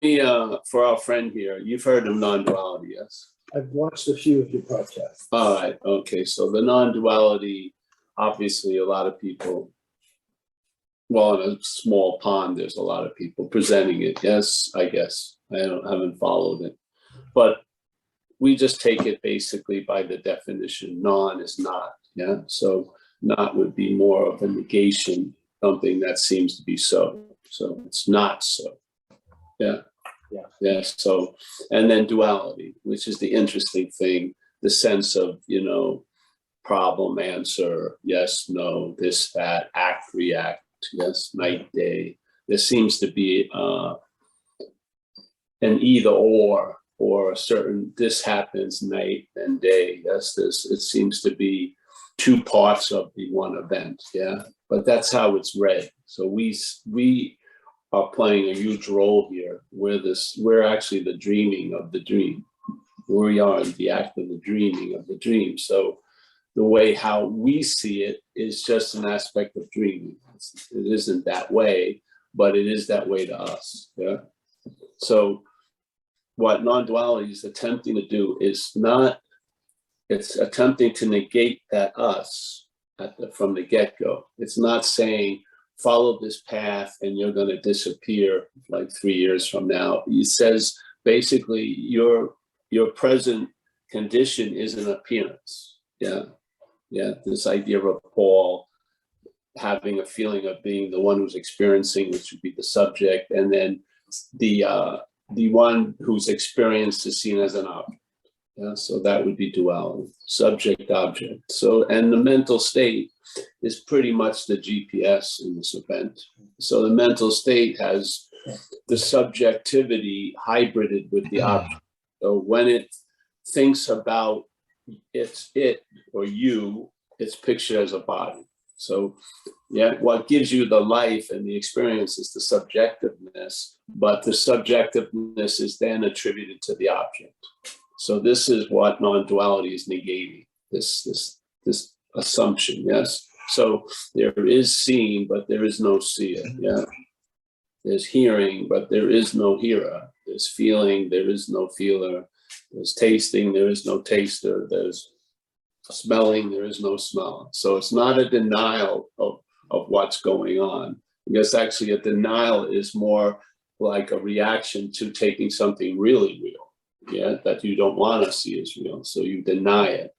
for our friend here, you've heard of non-duality, yes? I've watched a few of your podcasts. All right, okay. So the non-duality, obviously a lot of people, well, in a small pond, there's a lot of people presenting it. Yes, I guess. Haven't followed it. But we just take it basically by the definition. Non is not, yeah? So not would be more of a negation, something that seems to be so. So it's not so, yeah? Yeah. Yeah, so, and then duality, which is the interesting thing, the sense of, problem, answer, yes, no, this, that, act, react, yes, night, day. There seems to be an either or a certain, this happens night and day. Yes, it seems to be two parts of the one event, yeah? But that's how it's read. So we are playing a huge role here. We're actually the dreaming of the dream. We are in the act of the dreaming of the dream. So the way how we see it is just an aspect of dreaming. It isn't that way, but it is that way to us. Yeah. So what non-duality is attempting to do is it's attempting to negate that us from the get-go. It's not saying follow this path and you're going to disappear like 3 years from now. It says basically your present condition is an appearance. Yeah. Yeah. This idea of Paul having a feeling of being the one who's experiencing, which would be the subject, and then the one who's experienced is seen as an object. Yeah, so that would be duality, subject, object. So, and the mental state is pretty much the GPS in this event. So the mental state has the subjectivity hybrided with the object. So when it thinks about it or you, it's pictured as a body. So yeah, what gives you the life and the experience is the subjectiveness, but the subjectiveness is then attributed to the object. So this is what non-duality is negating, this assumption, yes? So there is seeing, but there is no seer, yeah? There's hearing, but there is no hearer. There's feeling, there is no feeler. There's tasting, there is no taster. There's smelling, there is no smell. So it's not a denial of what's going on, because actually a denial is more like a reaction to taking something really real. Yeah, that you don't want to see as real, so you deny it.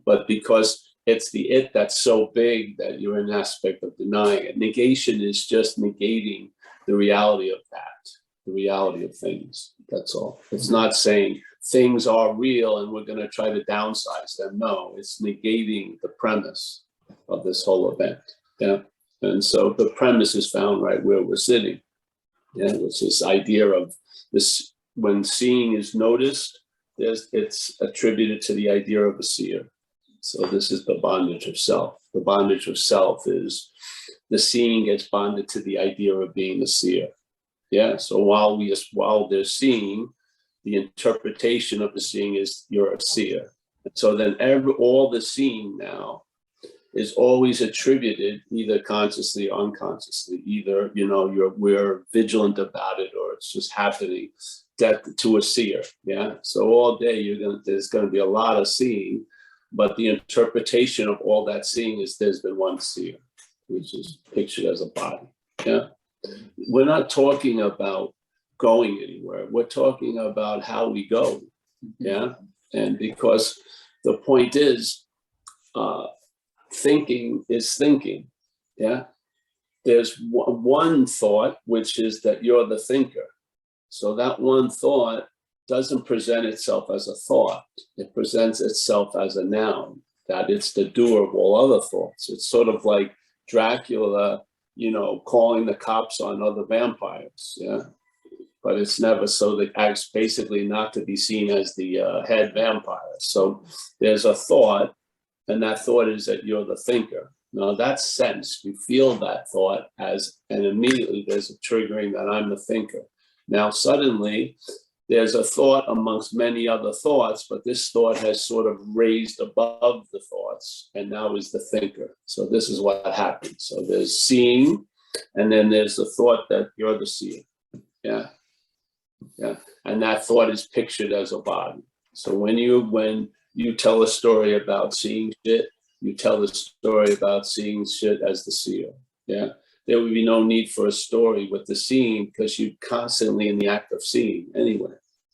But because it's the it that's so big that you're an aspect of denying it. Negation is just negating the reality of that, the reality of things. That's all. It's not saying things are real and we're going to try to downsize them. No, it's negating the premise of this whole event. Yeah, and so the premise is found right where we're sitting. Yeah, which is idea of this. When seeing is noticed, it's attributed to the idea of a seer. So this is the bondage of self. The bondage of self is the seeing gets bonded to the idea of being a seer. Yeah. So while they're seeing, the interpretation of the seeing is you're a seer. And so then all the seeing now is always attributed either consciously or unconsciously. Either we're vigilant about it or it's just happening. That to a seer, yeah. So all day there's going to be a lot of seeing, but the interpretation of all that seeing is there's been one seer, which is pictured as a body. Yeah, we're not talking about going anywhere. We're talking about how we go. Yeah, and because the point is, thinking is thinking. Yeah, there's one thought, which is that you're the thinker. So that one thought doesn't present itself as a thought. It presents itself as a noun, that it's the doer of all other thoughts. It's sort of like Dracula, calling the cops on other vampires, yeah? But it's never so that acts basically not to be seen as the head vampire. So there's a thought, and that thought is that you're the thinker. Now that sense, you feel that thought and immediately there's a triggering that I'm the thinker. Now, suddenly, there's a thought amongst many other thoughts, but this thought has sort of raised above the thoughts and now is the thinker. So this is what happens. So there's seeing, and then there's the thought that you're the seer. Yeah. Yeah. And that thought is pictured as a body. So when you tell a story about seeing shit, you tell the story about seeing shit as the seer. Yeah. There would be no need for a story with the seeing because you're constantly in the act of seeing anyway.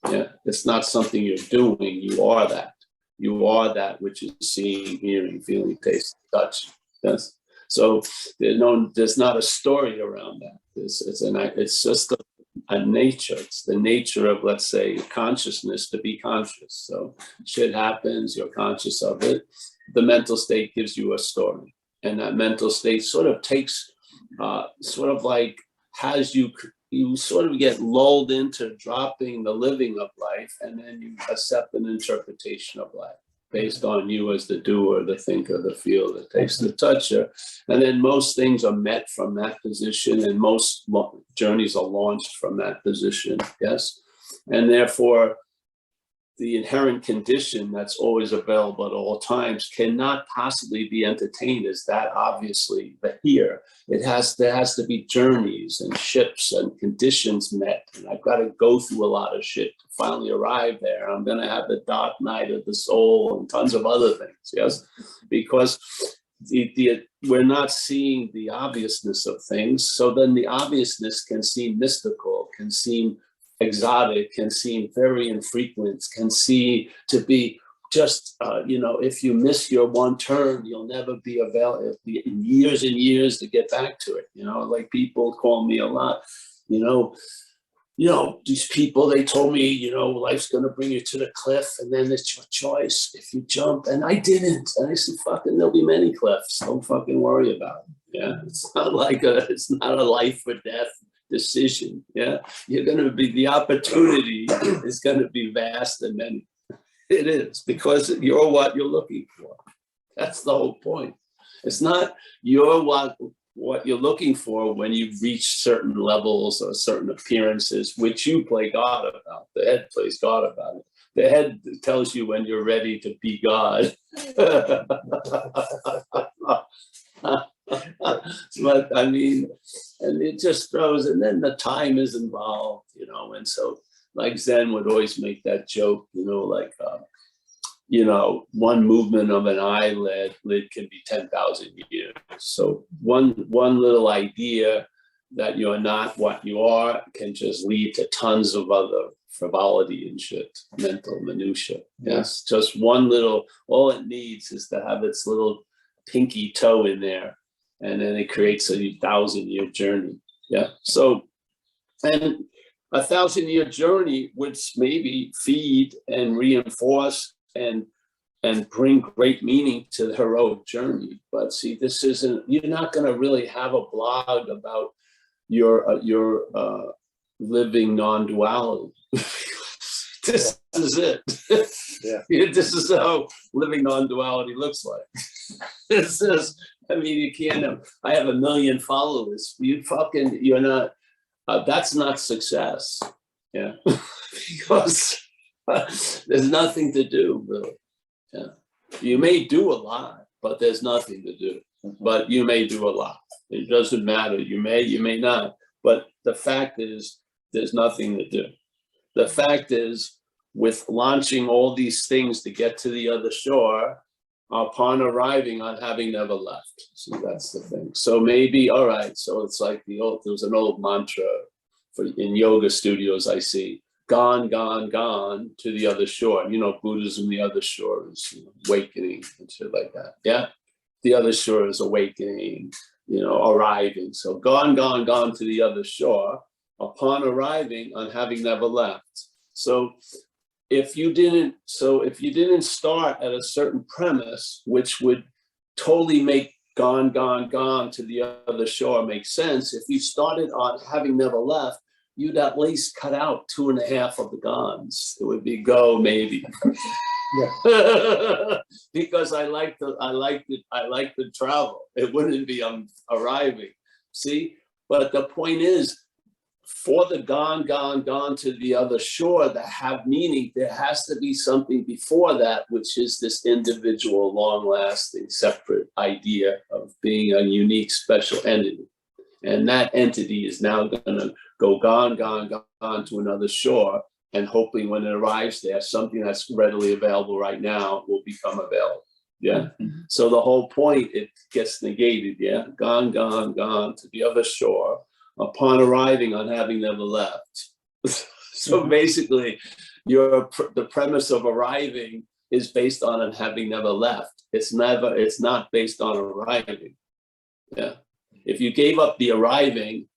Yeah. It's not something you're doing. You are that. You are that which is seeing, hearing, feeling, tasting, touch. Yes. So there's not a story around that. It's just a nature. It's the nature of, let's say, consciousness to be conscious. So shit happens, you're conscious of it. The mental state gives you a story. And that mental state sort of takes, sort of like has you sort of get lulled into dropping the living of life, and then you accept an interpretation of life based on you as the doer, the thinker, the feeler, the taster, the toucher. And then most things are met from that position, and most journeys are launched from that position, yes? And therefore, the inherent condition that's always available at all times cannot possibly be entertained as that obviously the here. There has to be journeys and ships and conditions met. And I've got to go through a lot of shit to finally arrive there. I'm going to have the dark night of the soul and tons of other things, yes? Because we're not seeing the obviousness of things. So then the obviousness can seem mystical, can seem exotic, can seem very infrequent, can seem to be just, if you miss your one turn, you'll never be available. It'll be years and years to get back to it. Like people call me a lot, these people, they told me, life's going to bring you to the cliff and then it's your choice if you jump. And I didn't. And I said, fucking, there'll be many cliffs. Don't fucking worry about it. Yeah. It's not a life or death decision. Yeah. You're going to be, the opportunity is going to be vast and many. It is, because you're what you're looking for. That's the whole point. It's not you're what you're looking for when you reach certain levels or certain appearances, which you play God about. The head plays God about it. The head tells you when you're ready to be God. But I mean, and it just throws, and then the time is involved, and so like Zen would always make that joke, one movement of an eyelid can be 10,000 years. So one little idea that you're not what you are can just lead to tons of other frivolity and shit, mental minutia. Yes, just one little, all it needs is to have its little pinky toe in there, and then it creates a 1,000-year journey. Yeah, so, and a 1,000-year journey would maybe feed and reinforce and bring great meaning to the heroic journey. But see, this isn't, you're not going to really have a blog about your living non-duality. This is it. Yeah. This is how living non-duality looks like. This is, I mean, you can't, I have 1 million followers. You're not, that's not success. Yeah. Because there's nothing to do, really. Yeah. You may do a lot, but there's nothing to do. But you may do a lot. It doesn't matter. You may not. But the fact is, there's nothing to do. The fact is, with launching all these things to get to the other shore, upon arriving on having never left. So that's the thing. So maybe, all right, so it's like there's an old mantra in yoga studios I see. Gone, gone, gone to the other shore. Buddhism, the other shore is awakening and shit like that. Yeah. The other shore is awakening, arriving. So gone, gone, gone to the other shore upon arriving on having never left. So if you didn't start at a certain premise, which would totally make gone, gone, gone to the other shore make sense, if you started on having never left, you'd at least cut out 2.5 of the gons. It would be go maybe. Yeah. Because I like the travel. It wouldn't be arriving. See, but the point is, for the gone, gone, gone to the other shore that have meaning, there has to be something before that, which is this individual, long-lasting, separate idea of being a unique, special entity. And that entity is now going to go gone to another shore, and hoping when it arrives there, something that's readily available right now will become available. Yeah. So the whole point, it gets negated. Yeah. Gone to the other shore upon arriving on having never left. So basically, the premise of arriving is based on having never left. It's not based on arriving. Yeah. If you gave up the arriving,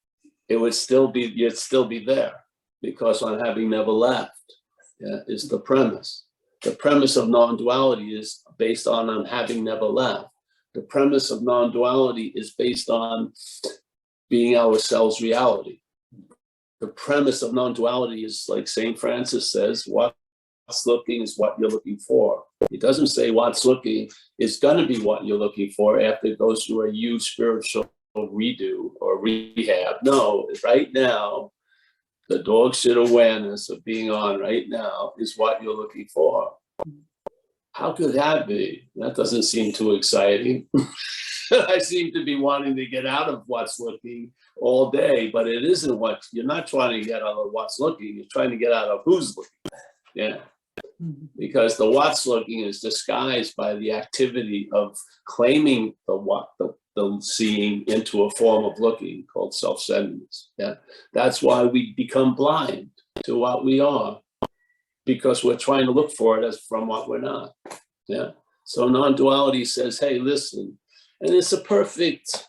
you'd still be there, because on having never left, yeah, is the premise. The premise of non-duality is based on having never left. The premise of non-duality is based on being ourselves reality. The premise of non-duality is, like St. Francis says, what's looking is what you're looking for. It doesn't say what's looking is going to be what you're looking for after it goes through a huge spiritual redo or rehab. No, right now, the dog shit awareness of being on right now is what you're looking for. How could that be? That doesn't seem too exciting. I seem to be wanting to get out of what's looking all day, but it isn't you're not trying to get out of what's looking, you're trying to get out of who's looking. Yeah. Because the what's looking is disguised by the activity of claiming the seeing into a form of looking called self-centeredness. Yeah. That's why we become blind to what we are, because we're trying to look for it as from what we're not. Yeah. So non-duality says, hey, listen, and it's a perfect,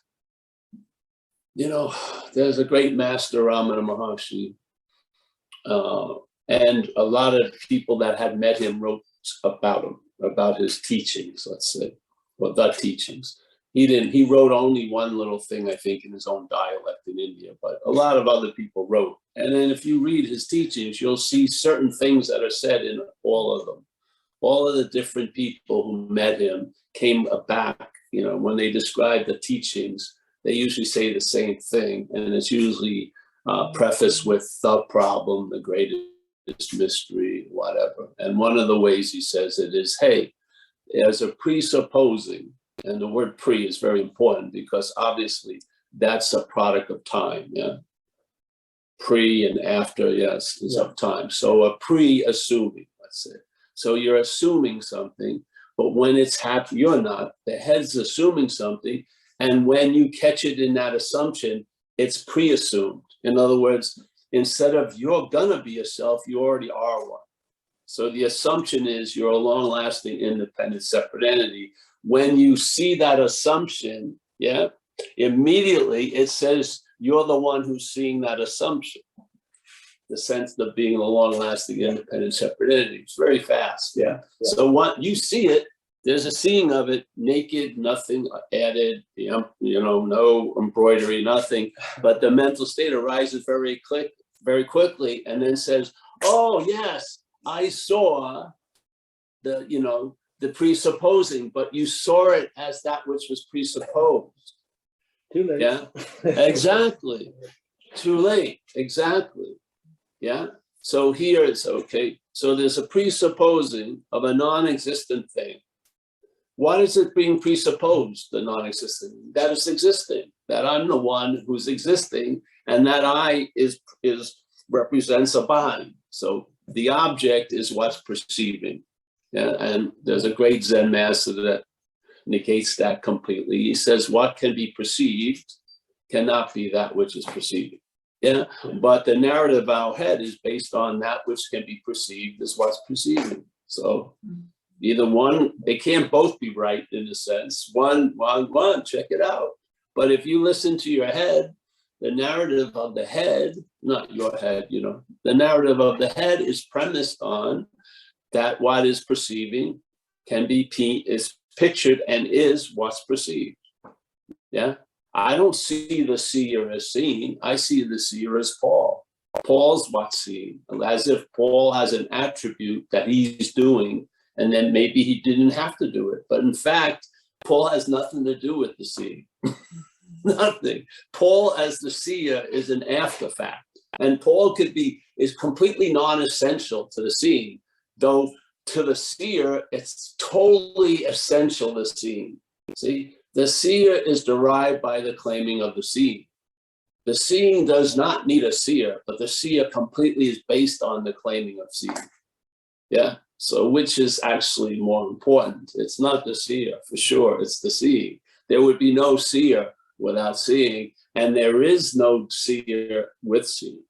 there's a great master, Ramana Maharshi, and a lot of people that had met him wrote about him, about his teachings, let's say, or the teachings. He wrote only one little thing, I think, in his own dialect in India, but a lot of other people wrote. And then if you read his teachings, you'll see certain things that are said in all of them. All of the different people who met him came back, when they describe the teachings, they usually say the same thing. And it's usually prefaced with the problem, the greatest mystery, whatever. And one of the ways he says it is, hey, as a presupposing, and the word pre is very important because obviously that's a product of time. Yeah. Pre and after, yes, is of time. So a pre-assuming, let's say. So you're assuming something, but when it's happening, you're not. The head's assuming something. And when you catch it in that assumption, it's pre-assumed. In other words, instead of you're gonna be yourself, you already are one. So the assumption is you're a long-lasting, independent, separate entity. When you see that assumption, yeah, immediately it says you're the one who's seeing that assumption. The sense of being a long-lasting, independent, separate entity. It's very fast, yeah. So what you see it, there's a seeing of it, naked, nothing added, no embroidery, nothing. But the mental state arises very quickly, and then says, "Oh yes, I saw the presupposing, but you saw it as that which was presupposed." Too late. Yeah, exactly. Too late. Exactly. Yeah. So here it's okay. So there's a presupposing of a non-existent thing. What is it being presupposed? The non-existent, that is existing, that I'm the one who's existing, and that I represents a body. So the object is what's perceiving. Yeah. And there's a great Zen master that negates that completely. He says what can be perceived cannot be that which is perceiving. Yeah, but the narrative of our head is based on that which can be perceived as what's perceiving. So either one, they can't both be right in a sense. One, check it out. But if you listen to your head, the narrative of the head, not your head, the narrative of the head is premised on that what is perceiving is pictured and is what's perceived. Yeah. I don't see the seer as seeing. I see the seer as Paul. Paul's what's seen, as if Paul has an attribute that he's doing, and then maybe he didn't have to do it. But in fact, Paul has nothing to do with the seeing. Nothing. Paul as the seer is an after fact. And Paul is completely non-essential to the seeing, though to the seer, it's totally essential to seeing. See? The seer is derived by the claiming of the seeing. The seeing does not need a seer, but the seer completely is based on the claiming of seeing. Yeah. So which is actually more important? It's not the seer, for sure. It's the seeing. There would be no seer without seeing, and there is no seer with seeing.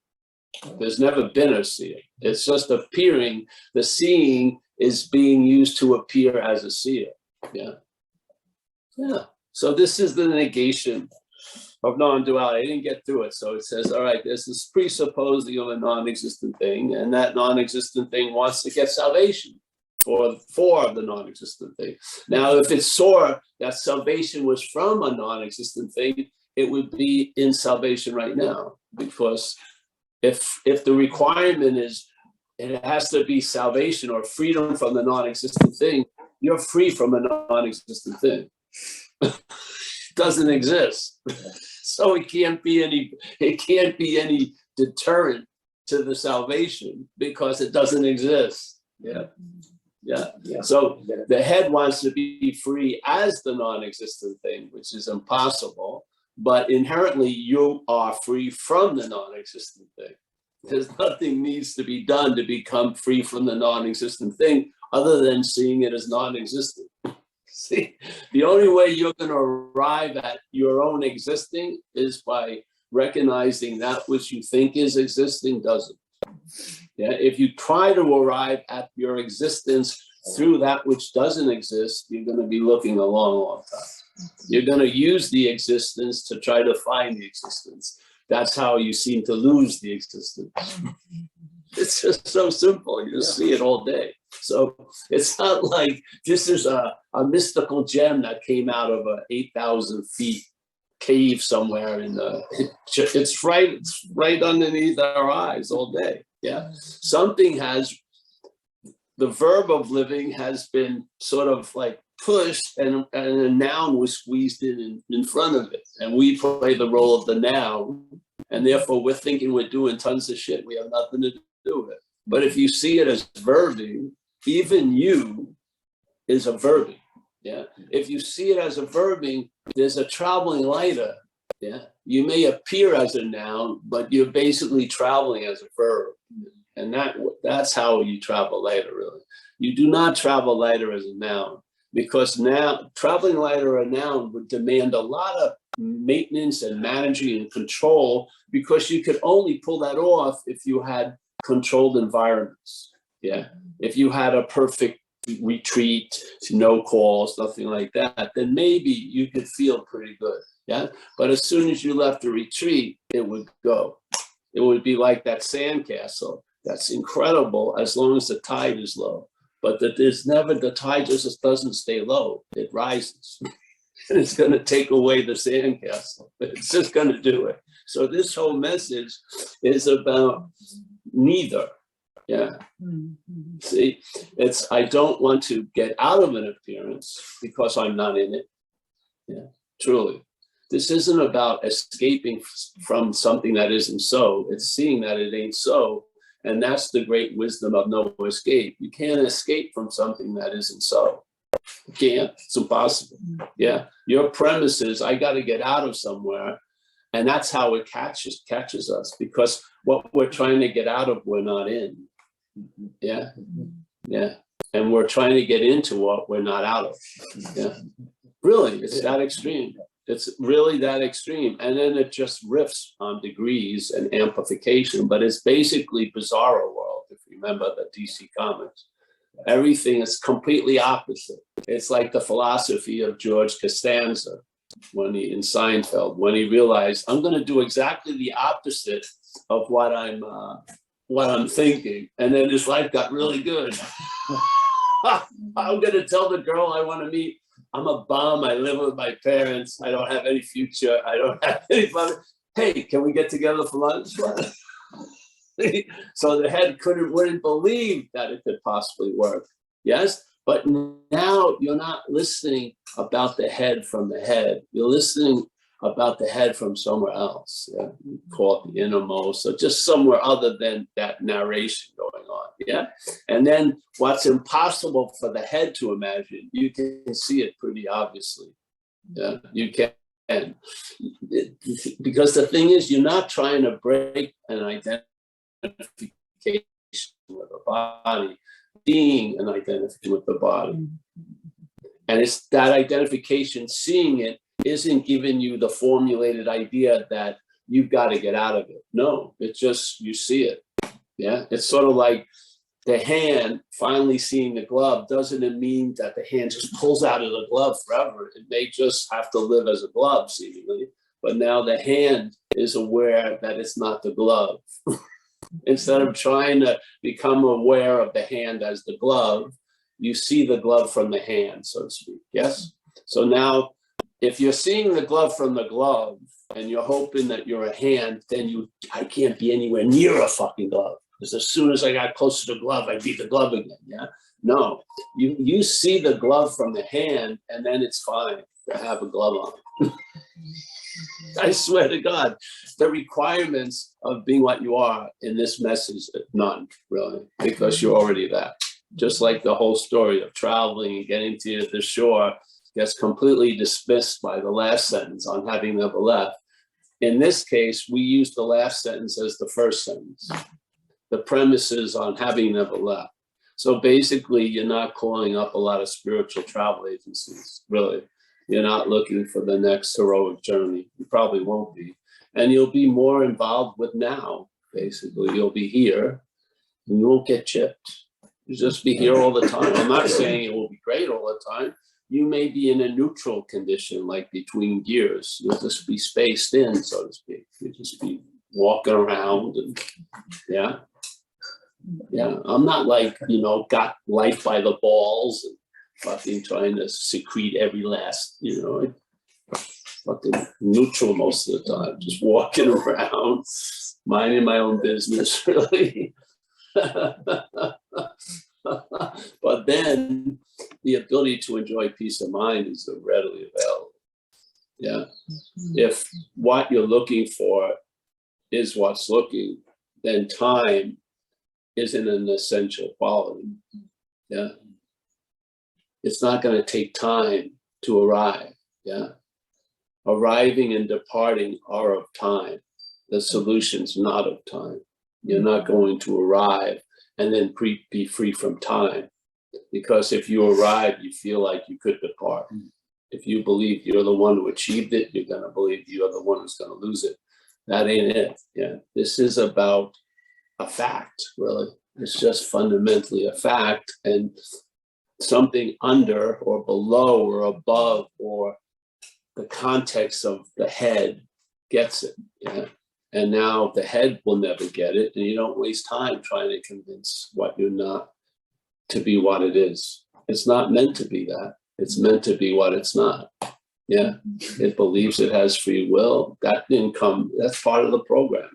There's never been a seer. It's just appearing. The seeing is being used to appear as a seer. Yeah. Yeah. So this is the negation of non-duality. I didn't get through it. So it says, all right, there's this presupposing of a non-existent thing, and that non-existent thing wants to get salvation for the non-existent thing. Now, if it saw that salvation was from a non-existent thing, it would be in salvation right now, because if the requirement is it has to be salvation or freedom from the non-existent thing, you're free from a non-existent thing. Doesn't exist. So it can't be any deterrent to the salvation because it doesn't exist. Yeah. Yeah. Yeah. So the head wants to be free as the non-existent thing, which is impossible, but inherently you are free from the non-existent thing. There's nothing needs to be done to become free from the non-existent thing other than seeing it as non-existent. See, the only way you're going to arrive at your own existing is by recognizing that which you think is existing doesn't. Yeah, if you try to arrive at your existence through that which doesn't exist, you're going to be looking a long, long time. You're going to use the existence to try to find the existence. That's how you seem to lose the existence. It's just so simple. You just see it all day. So it's not like this is a mystical gem that came out of a 8,000 feet cave somewhere in the, it's right underneath our eyes all day. Yeah. Something has, the verb of living has been sort of like pushed and a noun was squeezed in front of it. And we play the role of the noun. And therefore we're thinking we're doing tons of shit. We have nothing to do with it. But if you see it as verbing, even you is a verbing. Yeah. If you see it as a verbing, there's a traveling lighter. Yeah. You may appear as a noun, but you're basically traveling as a verb. And that's how you travel lighter, really. You do not travel lighter as a noun, because now traveling lighter a noun would demand a lot of maintenance and managing and control, because you could only pull that off if you had controlled environments. Yeah. If you had a perfect retreat, no calls, nothing like that, then maybe you could feel pretty good. Yeah. But as soon as you left the retreat, it would go. It would be like that sandcastle. That's incredible as long as the tide is low. But that there's never, the tide just doesn't stay low. It rises. And it's going to take away the sandcastle. It's just going to do it. So this whole message is about neither. Yeah. See, it's, I don't want to get out of an appearance because I'm not in it. Yeah, truly. This isn't about escaping from something that isn't so. It's seeing that it ain't so. And that's the great wisdom of no escape. You can't escape from something that isn't so. You can't. It's impossible. Yeah. Your premise is, I got to get out of somewhere. And that's how it catches us, because what we're trying to get out of, we're not in. Yeah. Yeah. And we're trying to get into what we're not out of. Yeah. Really, it's that extreme. It's really that extreme. And then it just riffs on degrees and amplification, but it's basically Bizarro World, if you remember the DC comics. Everything is completely opposite. It's like the philosophy of George Costanza when he, in Seinfeld, when he realized, I'm going to do exactly the opposite of what I'm thinking. And then his life got really good. I'm going to tell the girl I want to meet, I'm a bum. I live with my parents. I don't have any future. I don't have any fun. Hey, can we get together for lunch? So the head wouldn't believe that it could possibly work. Yes, but now you're not listening about the head from the head. You're listening about the head from somewhere else. Yeah? You call it the innermost, or just somewhere other than that narration going on. Yeah, and then what's impossible for the head to imagine, you can see it pretty obviously. Yeah, you can. Because the thing is, you're not trying to break an identification with the body, being an identification with the body. And it's that identification, seeing it, isn't giving you the formulated idea that you've got to get out of it. No, it's just, you see it. Yeah, it's sort of like the hand finally seeing the glove. Doesn't it mean that the hand just pulls out of the glove forever? It may just have to live as a glove, seemingly. But now the hand is aware that it's not the glove. Instead of trying to become aware of the hand as the glove, you see the glove from the hand, so to speak. Yes? So now, if you're seeing the glove from the glove and you're hoping that you're a hand, then I can't be anywhere near a fucking glove. Because as soon as I got close to the glove, I'd be the glove again. Yeah? No, you see the glove from the hand, and then it's fine to have a glove on. I swear to God, the requirements of being what you are in this message, none, really, because you're already that. Just like the whole story of traveling and getting to the shore gets completely dismissed by the last sentence on having never left. In this case, we use the last sentence as the first sentence. The premise is on having never left. So basically, you're not calling up a lot of spiritual travel agencies, really. You're not looking for the next heroic journey. You probably won't be. And you'll be more involved with now, basically. You'll be here, and you won't get chipped. You'll just be here all the time. I'm not saying it will be great all the time. You may be in a neutral condition, like between gears. You'll just be spaced in, so to speak. You'll just be walking around, and yeah. Yeah, I'm not like, got life by the balls and fucking trying to secrete every last, fucking neutral most of the time, just walking around, minding my own business, really. But then the ability to enjoy peace of mind is readily available. Yeah. If what you're looking for is what's looking, then time isn't an essential quality. Yeah. It's not going to take time to arrive. Yeah. Arriving and departing are of time. The solution's not of time. You're not going to arrive and then be free from time. Because if you arrive, you feel like you could depart. If you believe you're the one who achieved it, you're going to believe you're the one who's going to lose it. That ain't it. Yeah. This is about a fact, really. It's just fundamentally a fact, and something under or below or above or the context of the head gets it. Yeah. And now the head will never get it, and you don't waste time trying to convince what you're not to be what it is. It's not meant to be that. It's meant to be what it's not. Yeah. It believes it has free will. That didn't come, that's part of the program.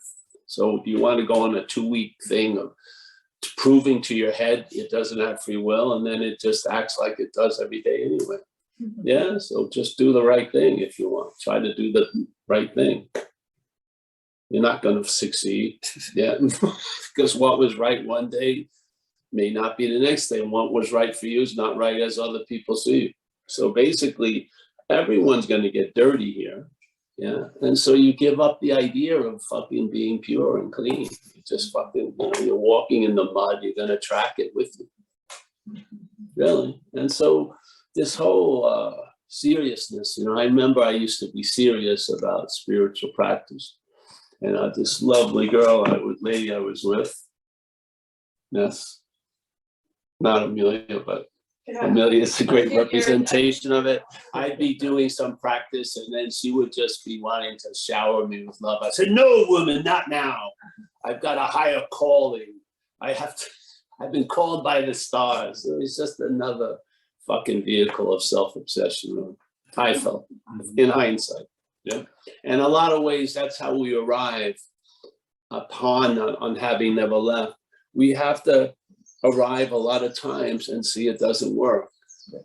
So you want to go on a 2-week thing of proving to your head it doesn't have free will, and then it just acts like it does every day anyway. Yeah, so just do the right thing if you want. Try to do the right thing. You're not going to succeed. Yeah, because what was right one day may not be the next day, and what was right for you is not right as other people see you. So basically, everyone's going to get dirty here. Yeah, and so you give up the idea of fucking being pure and clean. You just fucking, you're walking in the mud, you're going to track it with you. Really. And so this whole seriousness, I remember I used to be serious about spiritual practice. And this lovely girl, lady I was with, yes, not Amelia, but Amelia is a great representation of it. I'd be doing some practice, and then she would just be wanting to shower me with love. I said, "No, woman, not now. I've got a higher calling. I've been called by the stars." It was just another fucking vehicle of self-obsession. I felt, in hindsight. Yeah. And a lot of ways, that's how we arrive upon on having never left. We have to arrive a lot of times and see it doesn't work.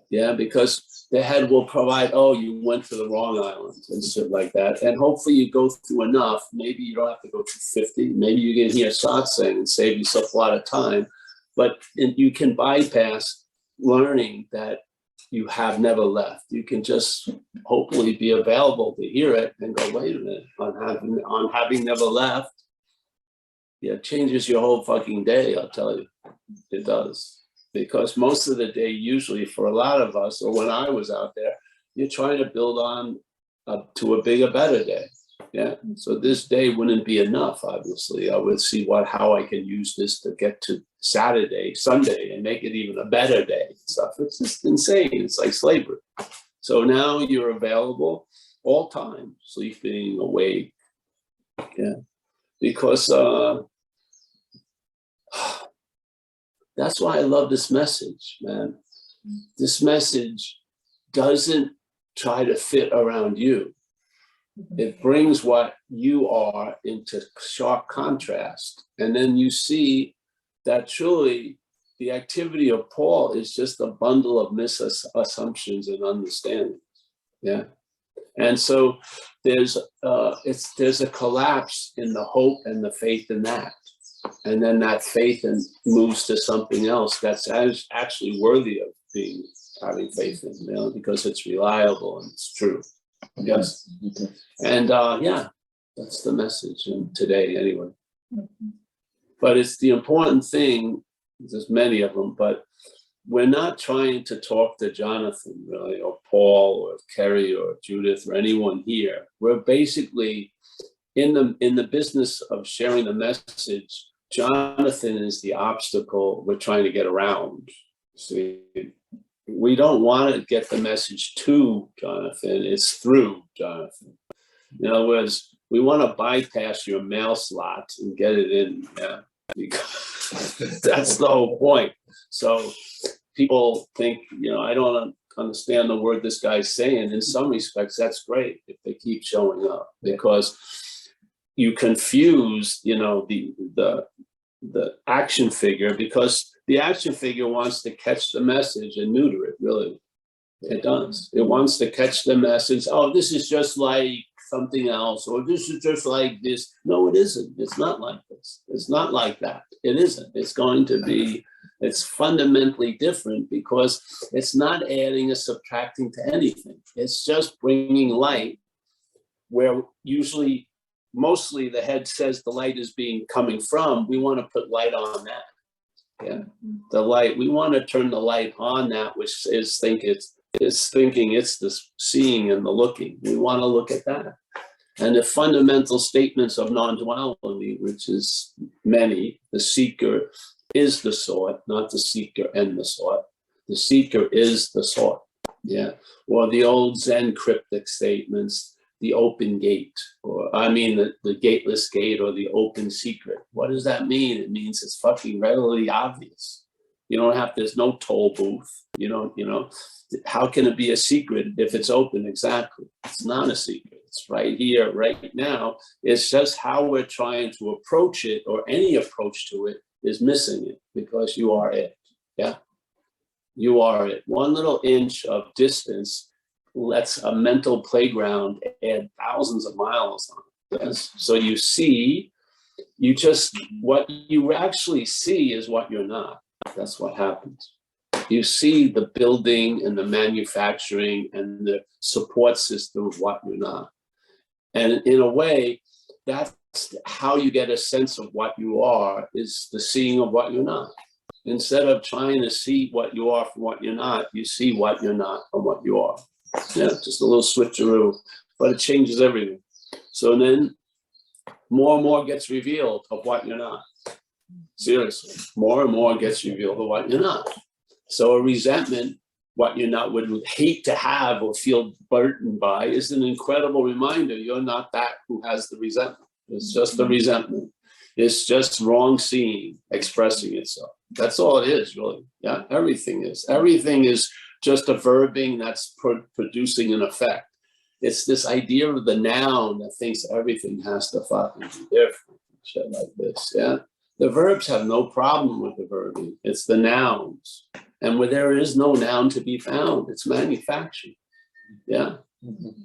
Yeah, because the head will provide, oh, you went to the wrong island and shit like that. And hopefully you go through enough. Maybe you don't have to go through 50. Maybe you can hear Satsang and save yourself a lot of time. But you can bypass learning that you have never left. You can just hopefully be available to hear it and go, wait a minute, on having never left. Yeah, it changes your whole fucking day, I'll tell you. It does. Because most of the day, usually for a lot of us, or when I was out there, you're trying to build on to a bigger, better day. Yeah. So this day wouldn't be enough, obviously. I would see how I can use this to get to Saturday, Sunday, and make it even a better day and stuff. It's just insane. It's like slavery. So now you're available all time, sleeping, awake. Yeah. Because that's why I love this message, man. This message doesn't try to fit around you. It brings what you are into sharp contrast. And then you see that truly the activity of Paul is just a bundle of misassumptions and understandings. Yeah. And so there's a collapse in the hope and the faith in that. And then that faith moves to something else that's actually worthy of having faith in, you know, because it's reliable and it's true. Yes. And yeah, that's the message today anyway. But it's the important thing, there's many of them, but we're not trying to talk to Jonathan really, or Paul or Kerry or Judith or anyone here. We're basically in the business of sharing the message. Jonathan is the obstacle we're trying to get around. See, we don't want to get the message to Jonathan, it's through Jonathan. In other words, we want to bypass your mail slot and get it in. Yeah, because that's the whole point. So people think, you know, I don't understand the word this guy's saying. In some respects, that's great if they keep showing up, because you confuse, you know, the action figure, because the action figure wants to catch the message and neuter it, really. It does. It wants to catch the message. Oh, this is just like something else, or this is just like this. No, it isn't. It's not like this. It's not like that. It isn't. It's going to be, it's fundamentally different, because it's not adding or subtracting to anything. It's just bringing light where usually, mostly the head says the light is coming from. We want to put light on that. Yeah, the light. We want to turn the light on that which is thinking it's the seeing and the looking. We want to look at that. And the fundamental statements of non-duality, which is many, the seeker is the sought, not the seeker and the sought. The seeker is the sought. Yeah. Or the old Zen cryptic statements, the open gate, or I mean the gateless gate, or the open secret. What does that mean? It means it's fucking readily obvious. You don't have, there's no toll booth. You know, how can it be a secret if it's open? Exactly. It's not a secret. It's right here, right now. It's just how we're trying to approach it, or any approach to it is missing it, because you are it. Yeah. You are it. One little inch of distance lets a mental playground add thousands of miles on it. Yes. So you see, what you actually see is what you're not. That's what happens. You see the building and the manufacturing and the support system of what you're not. And in a way, that's how you get a sense of what you are, is the seeing of what you're not. Instead of trying to see what you are from what you're not, you see what you're not from what you are. Yeah, just a little switcheroo, but it changes everything. So then more and more gets revealed of what you're not. Seriously, more and more gets revealed of what you're not. So a resentment, what you're not would hate to have or feel burdened by, is an incredible reminder you're not that who has the resentment. It's just a resentment. It's just wrong seeing expressing itself. That's all it is, really. Yeah, everything is. Everything is just a verbing that's producing an effect. It's this idea of the noun that thinks everything has to fucking be different, shit like this. Yeah, the verbs have no problem with the verbing. It's the nouns, and where there is no noun to be found, it's manufactured. Yeah,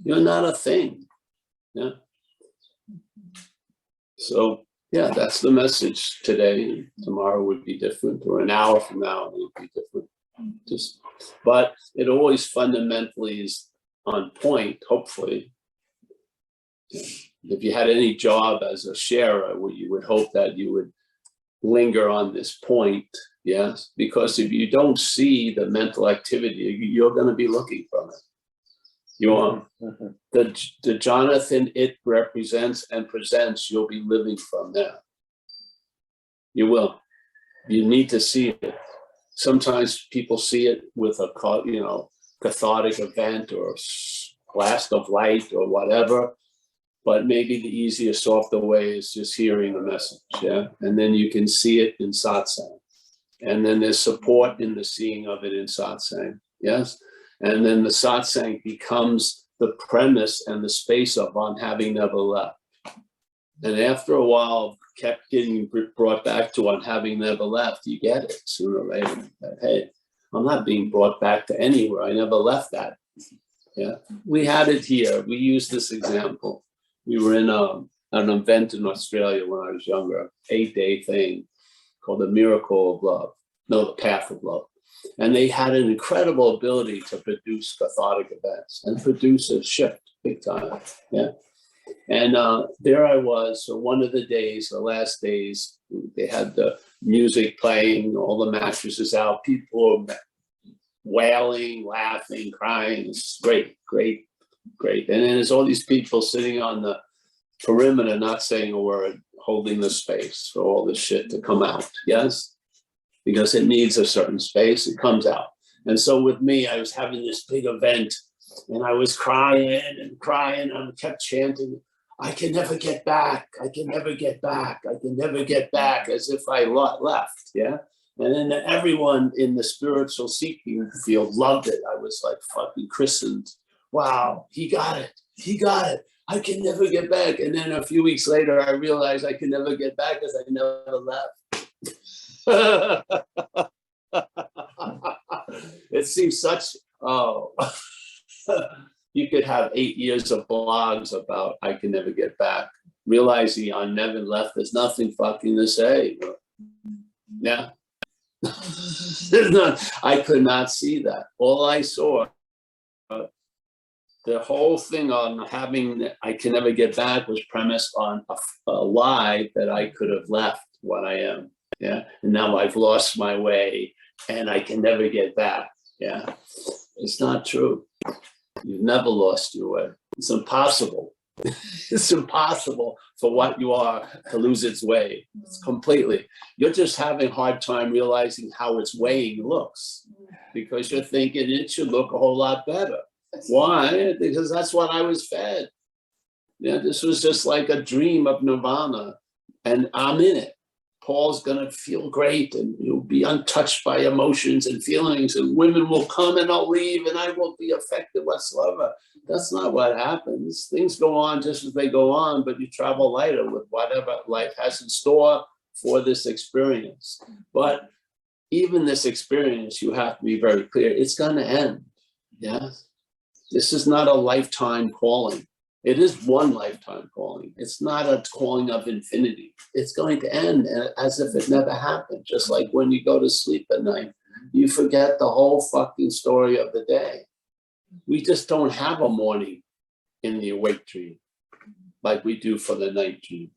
you're not a thing. Yeah. So yeah, that's the message today. Tomorrow would be different, or an hour from now it would be different. But it always fundamentally is on point, hopefully. If you had any job as a sharer, you would hope that you would linger on this point, yes? Because if you don't see the mental activity, you're going to be looking from it. You are. The Jonathan it represents and presents, you'll be living from there. You will. You need to see it. Sometimes people see it with a, cathartic event or blast of light or whatever, but maybe the easiest, softer way is just hearing a message, yeah? And then you can see it in satsang. And then there's support in the seeing of it in satsang, yes? And then the satsang becomes the premise and the space of on having never left. And after a while, kept getting brought back to on having never left, you get it sooner or later. Hey, I'm not being brought back to anywhere. I never left that. Yeah, we had it here. We used this example. We were in an event in Australia when I was younger, 8-day thing called the Miracle of Love. No, the Path of Love. And they had an incredible ability to produce cathartic events and produce a shift big time. Yeah. And there I was. So one of the days, the last days, they had the music playing, all the mattresses out, people were wailing, laughing, crying. It's great, great, great. And then there's all these people sitting on the perimeter, not saying a word, holding the space for all this shit to come out. Yes? Because it needs a certain space, it comes out. And so with me, I was having this big event and I was crying and crying. I kept chanting, I can never get back. I can never get back. I can never get back, as if I left. Yeah. And then everyone in the spiritual seeking field loved it. I was like fucking christened. Wow, he got it. He got it. I can never get back. And then a few weeks later, I realized I can never get back because I never left. It seems such, you could have 8 years of blogs about I can never get back. Realizing I never left, there's nothing fucking to say. Yeah. I could not see that. All I saw, the whole thing on having I can never get back was premised on a lie that I could have left what I am. Yeah. And now I've lost my way and I can never get back. Yeah. It's not true. You've never lost your way. It's impossible. It's impossible for what you are to lose its way. It's completely. You're just having a hard time realizing how its weighing looks because you're thinking it should look a whole lot better. Why? Because that's what I was fed. Yeah, this was just like a dream of nirvana and I'm in it. Paul's going to feel great and you'll be untouched by emotions and feelings and women will come and I'll leave and I won't be affected whatsoever. That's not what happens. Things go on just as they go on, but you travel lighter with whatever life has in store for this experience. But even this experience, you have to be very clear, it's going to end. Yeah. This is not a lifetime calling. It is one lifetime calling. It's not a calling of infinity. It's going to end as if it never happened. Just like when you go to sleep at night, you forget the whole fucking story of the day. We just don't have a morning in the awake dream like we do for the night dream.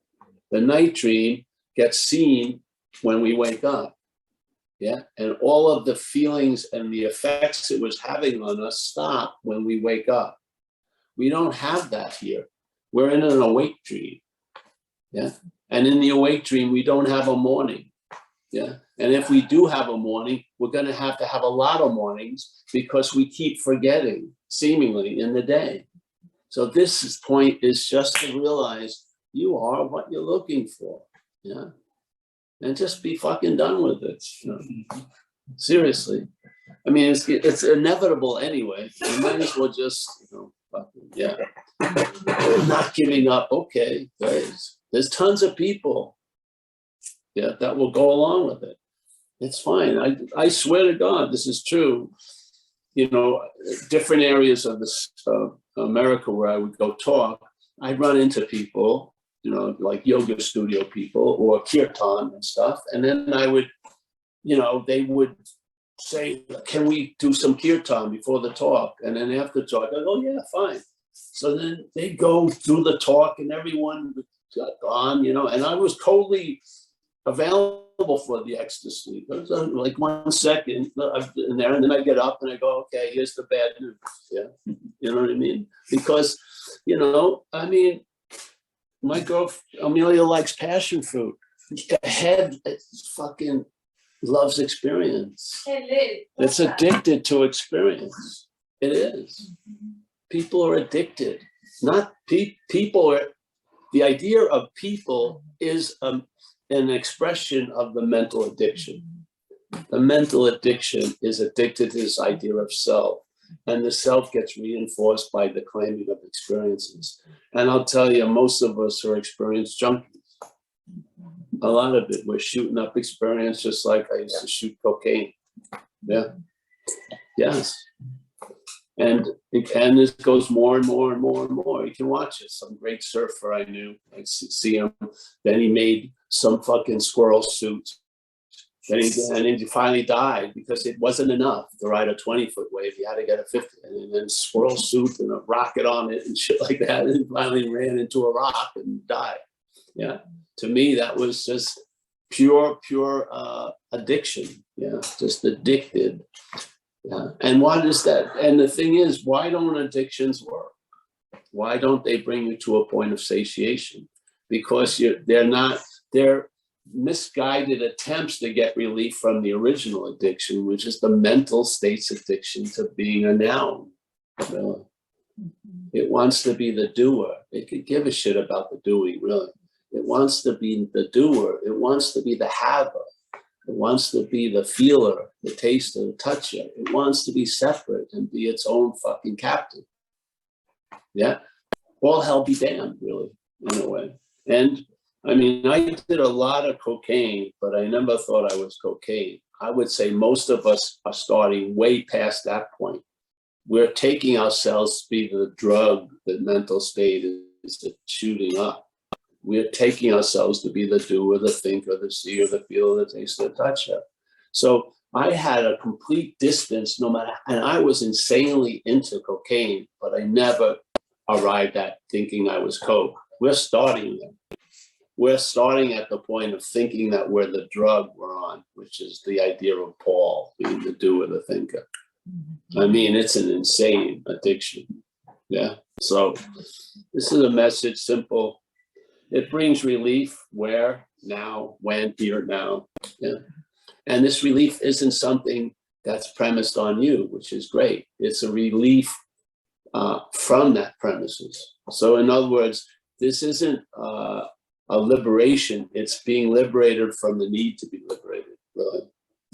The night dream gets seen when we wake up. Yeah. And all of the feelings and the effects it was having on us stop when we wake up. We don't have that here. We're in an awake dream. Yeah. And in the awake dream, we don't have a morning. Yeah. And if we do have a morning, we're going to have a lot of mornings because we keep forgetting seemingly in the day. So this point is just to realize you are what you're looking for. Yeah. And just be fucking done with it. You know? Seriously. I mean, it's inevitable anyway. You might as well just, yeah. Not giving up. Okay. There's tons of people, yeah, that will go along with it. It's fine. I swear to God, this is true. You know, different areas of this America where I would go talk, I'd run into people, you know, like yoga studio people or kirtan and stuff. And then I would, you know, they would say, can we do some kirtan before the talk? And then after the talk, I go, yeah, fine. So then they go through the talk and everyone got gone, you know, and I was totally available for the ecstasy. It was like 1 second in there, and then I get up and I go, okay, here's the bad news. Yeah, you know what I mean? Because, you know, I mean, my girl Amelia likes passion fruit. The head fucking loves experience. It's addicted to experience. It is. People are addicted. Not people are. The idea of people is an expression of the mental addiction. The mental addiction is addicted to this idea of self, and the self gets reinforced by the claiming of experiences. And I'll tell you, most of us are experience junkies. A lot of it, we're shooting up experience just like I used to shoot cocaine. Yeah. Yes. And this goes more and more and more and more. You can watch it. Some great surfer I knew, I'd see him. Then he made some fucking squirrel suit. And he finally died because it wasn't enough to ride a 20-foot wave. You had to get a 50. And then squirrel suit and a rocket on it and shit like that. And finally ran into a rock and died. Yeah. To me, that was just pure addiction. Yeah. Just addicted. Yeah. And what is that? And the thing is, why don't addictions work? Why don't they bring you to a point of satiation? Because they're misguided attempts to get relief from the original addiction, which is the mental state's addiction to being a noun. Really. It wants to be the doer. It could give a shit about the doing, really. It wants to be the doer. It wants to be the haver. It wants to be the feeler, the taster, the toucher. It wants to be separate and be its own fucking captain. Yeah. All hell be damned, really, in a way. And I mean, I did a lot of cocaine, but I never thought I was cocaine. I would say most of us are starting way past that point. We're taking ourselves to be the drug, the mental state is shooting up. We're taking ourselves to be the doer, the thinker, the seer, the feeler, the taster, the toucher. So I had a complete distance, and I was insanely into cocaine, but I never arrived at thinking I was coke. We're starting there. We're starting at the point of thinking that we're the drug we're on, which is the idea of Paul being the doer, the thinker. I mean, it's an insane addiction. Yeah. So this is a message, simple. It brings relief where, now, when, here, now. Yeah. And this relief isn't something that's premised on you, which is great. It's a relief from that premises. So in other words, this isn't a liberation. It's being liberated from the need to be liberated, really.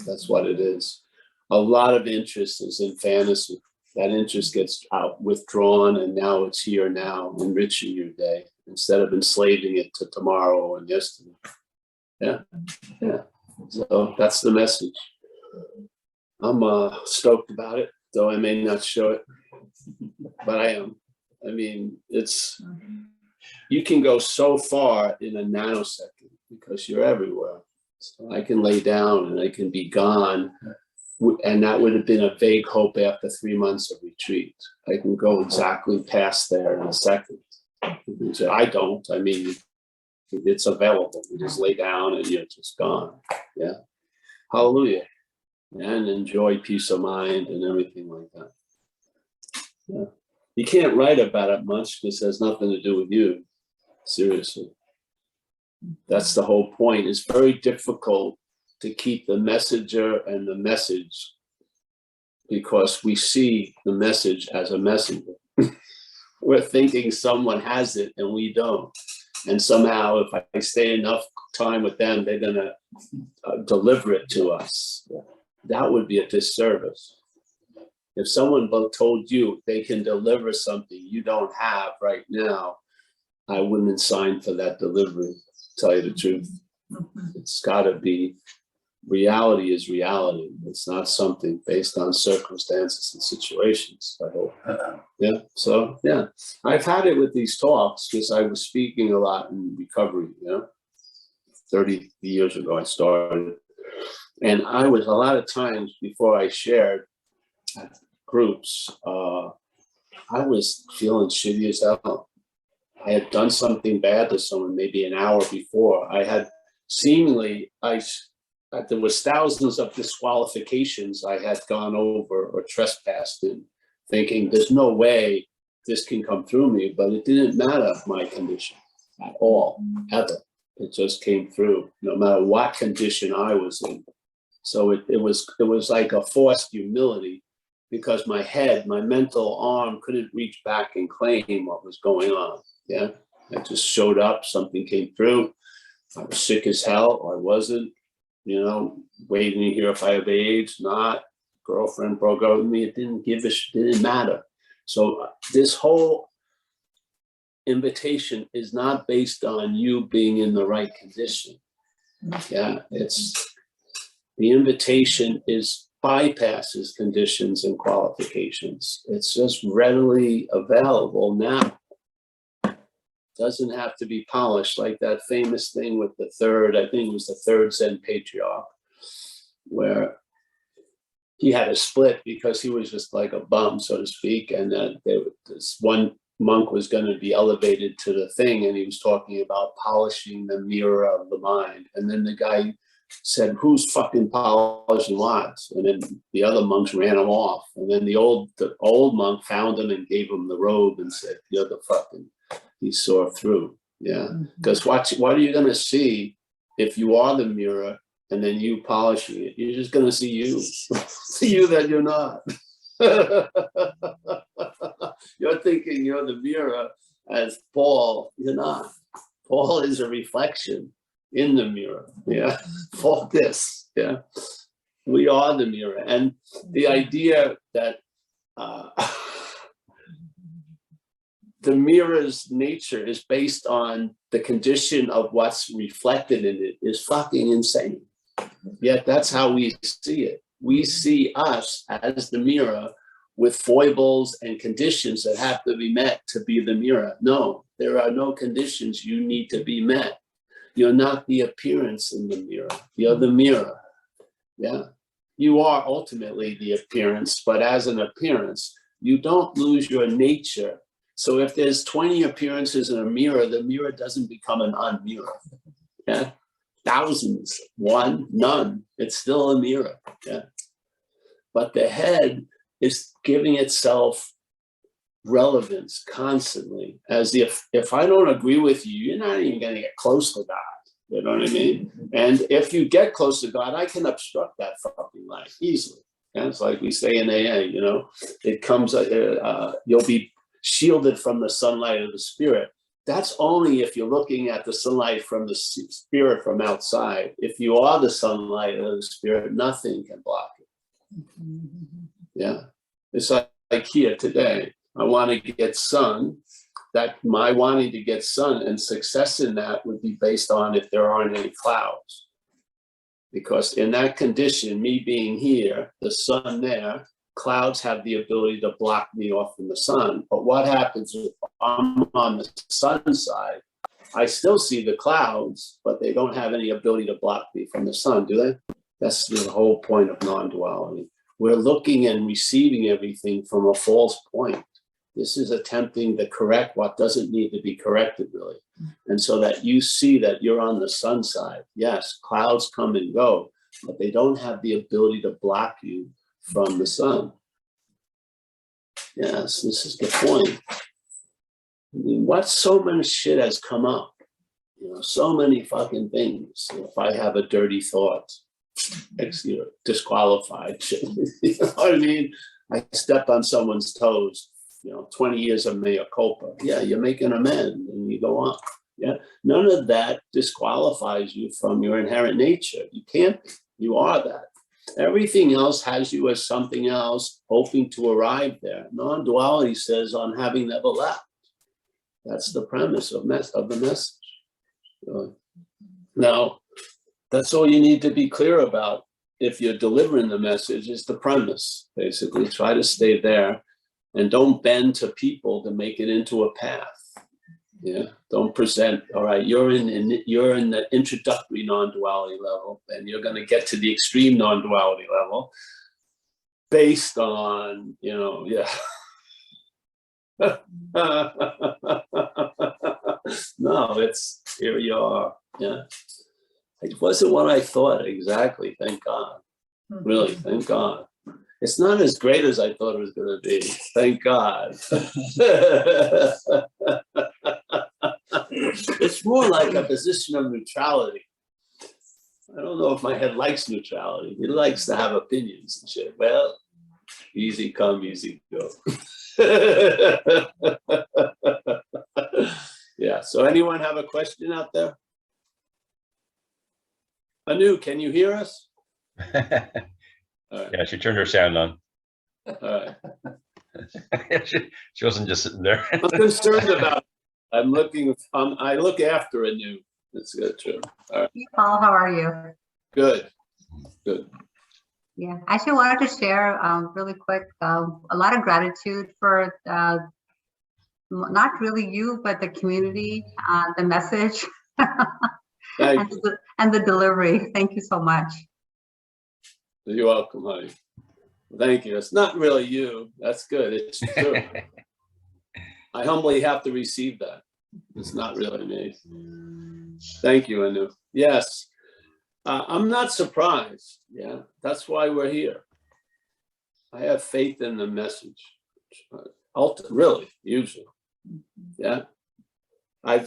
That's what it is. A lot of interest is in fantasy. That interest gets withdrawn, and now it's here now, enriching your day, instead of enslaving it to tomorrow and yesterday. Yeah, yeah. So that's the message. I'm stoked about it, though I may not show it, but I am. I mean, you can go so far in a nanosecond because you're everywhere. So I can lay down and I can be gone. And that would have been a vague hope after 3 months of retreat. I can go exactly past there in a second. I don't. I mean, it's available. You just lay down and you're just gone. Yeah. Hallelujah. And enjoy peace of mind and everything like that. Yeah. You can't write about it much because it has nothing to do with you. Seriously. That's the whole point. It's very difficult to keep the messenger and the message because we see the message as a messenger. We're thinking someone has it and we don't. And somehow if I stay enough time with them, they're gonna deliver it to us. That would be a disservice. If someone told you they can deliver something you don't have right now, I wouldn't sign for that delivery, to tell you the truth. It's gotta be, reality is reality. It's not something based on circumstances and situations, I hope. Yeah, so yeah. I've had it with these talks because I was speaking a lot in recovery, 30 years ago I started. And I was, a lot of times before I shared at groups, I was feeling shitty as hell. I had done something bad to someone maybe an hour before. I had seemingly, there was thousands of disqualifications I had gone over or trespassed in, thinking there's no way this can come through me, but it didn't matter my condition at all, ever. It just came through, no matter what condition I was in. So it was like a forced humility, because my head, my mental arm couldn't reach back and claim what was going on. Yeah, I just showed up, something came through. I was sick as hell, or I wasn't, waiting to hear if I have AIDS, not. Girlfriend broke up with me, it didn't matter. So this whole invitation is not based on you being in the right condition. Yeah, the invitation bypasses conditions and qualifications. It's just readily available now. Doesn't have to be polished, like that famous thing with the third, I think it was the third Zen patriarch, where he had a split because he was just like a bum, so to speak, and this one monk was going to be elevated to the thing, and he was talking about polishing the mirror of the mind, and then the guy said, "Who's fucking polishing what?" And then the other monks ran him off, and then the old monk found him and gave him the robe and said, "You're the fucking." He saw through, yeah. Because what are you going to see if you are the mirror and then you polishing it? You're just going to see you, see you that you're not. You're thinking you're the mirror as Paul. You're not. Paul is a reflection in the mirror. Yeah, focus. Yeah, we are the mirror, and the idea that. The mirror's nature is based on the condition of what's reflected in it is fucking insane. Yet that's how we see it. We see us as the mirror with foibles and conditions that have to be met to be the mirror. No, there are no conditions you need to be met. You're not the appearance in the mirror. You're the mirror. Yeah. You are ultimately the appearance, but as an appearance, you don't lose your nature. So if there's 20 appearances in a mirror, the mirror doesn't become an un-mirror. Yeah, thousands, one, none. It's still a mirror. Yeah, but the head is giving itself relevance constantly, as if I don't agree with you, you're not even going to get close to God. You know what I mean? And if you get close to God, I can obstruct that fucking life easily. And it's like we say in AA, it comes. You'll be shielded from the sunlight of the spirit. That's only if you're looking at the sunlight from the spirit from outside. If you are the sunlight of the spirit, nothing can block it. Yeah. It's like here today. I want to get sun. That my wanting to get sun and success in that would be based on if there aren't any clouds. Because in that condition, me being here, the sun there, clouds have the ability to block me off from the sun. But what happens if I'm on the sun side? I still see the clouds, but they don't have any ability to block me from the sun, do they? That's the whole point of non-duality. We're looking and receiving everything from a false point. This is attempting to correct what doesn't need to be corrected, really. And so that you see that you're on the sun side. Yes, clouds come and go, but they don't have the ability to block you from the sun. Yes, this is the point. I mean, what so much shit has come up? So many fucking things. If I have a dirty thought, disqualified shit. You know what I mean? I stepped on someone's toes. 20 years of mea culpa. Yeah, you're making amends and you go on. Yeah, none of that disqualifies you from your inherent nature. You can't be. You are that. Everything else has you as something else, hoping to arrive there. Non-duality says, on having never left. That's the premise of the message. Now, that's all you need to be clear about if you're delivering the message, is the premise. Basically, try to stay there and don't bend to people to make it into a path. Yeah, don't present. All right, you're in the introductory non-duality level, and you're going to get to the extreme non-duality level based on, yeah. No, it's here you are. Yeah, it wasn't what I thought exactly. Thank God. Really, thank God. It's not as great as I thought it was going to be. Thank God. It's more like a position of neutrality. I don't know if my head likes neutrality. He likes to have opinions and shit. Well, easy come, easy go. Yeah, so anyone have a question out there? Anu, can you hear us? All right. Yeah, she turned her sound on. All right. she wasn't just sitting there. I'm concerned about it. I'm looking, I look after Anu. That's good, true. All right. Hey, Paul, how are you? Good, good. Yeah, I actually wanted to share really quick a lot of gratitude for not really you, but the community, the message, Thank you. and the delivery. Thank you so much. You're welcome, honey. Thank you. It's not really you. That's good. It's true. I humbly have to receive that. It's not really me. Thank you, Anu. Yes. I'm not surprised. Yeah, that's why we're here. I have faith in the message. Really, usually. Yeah. I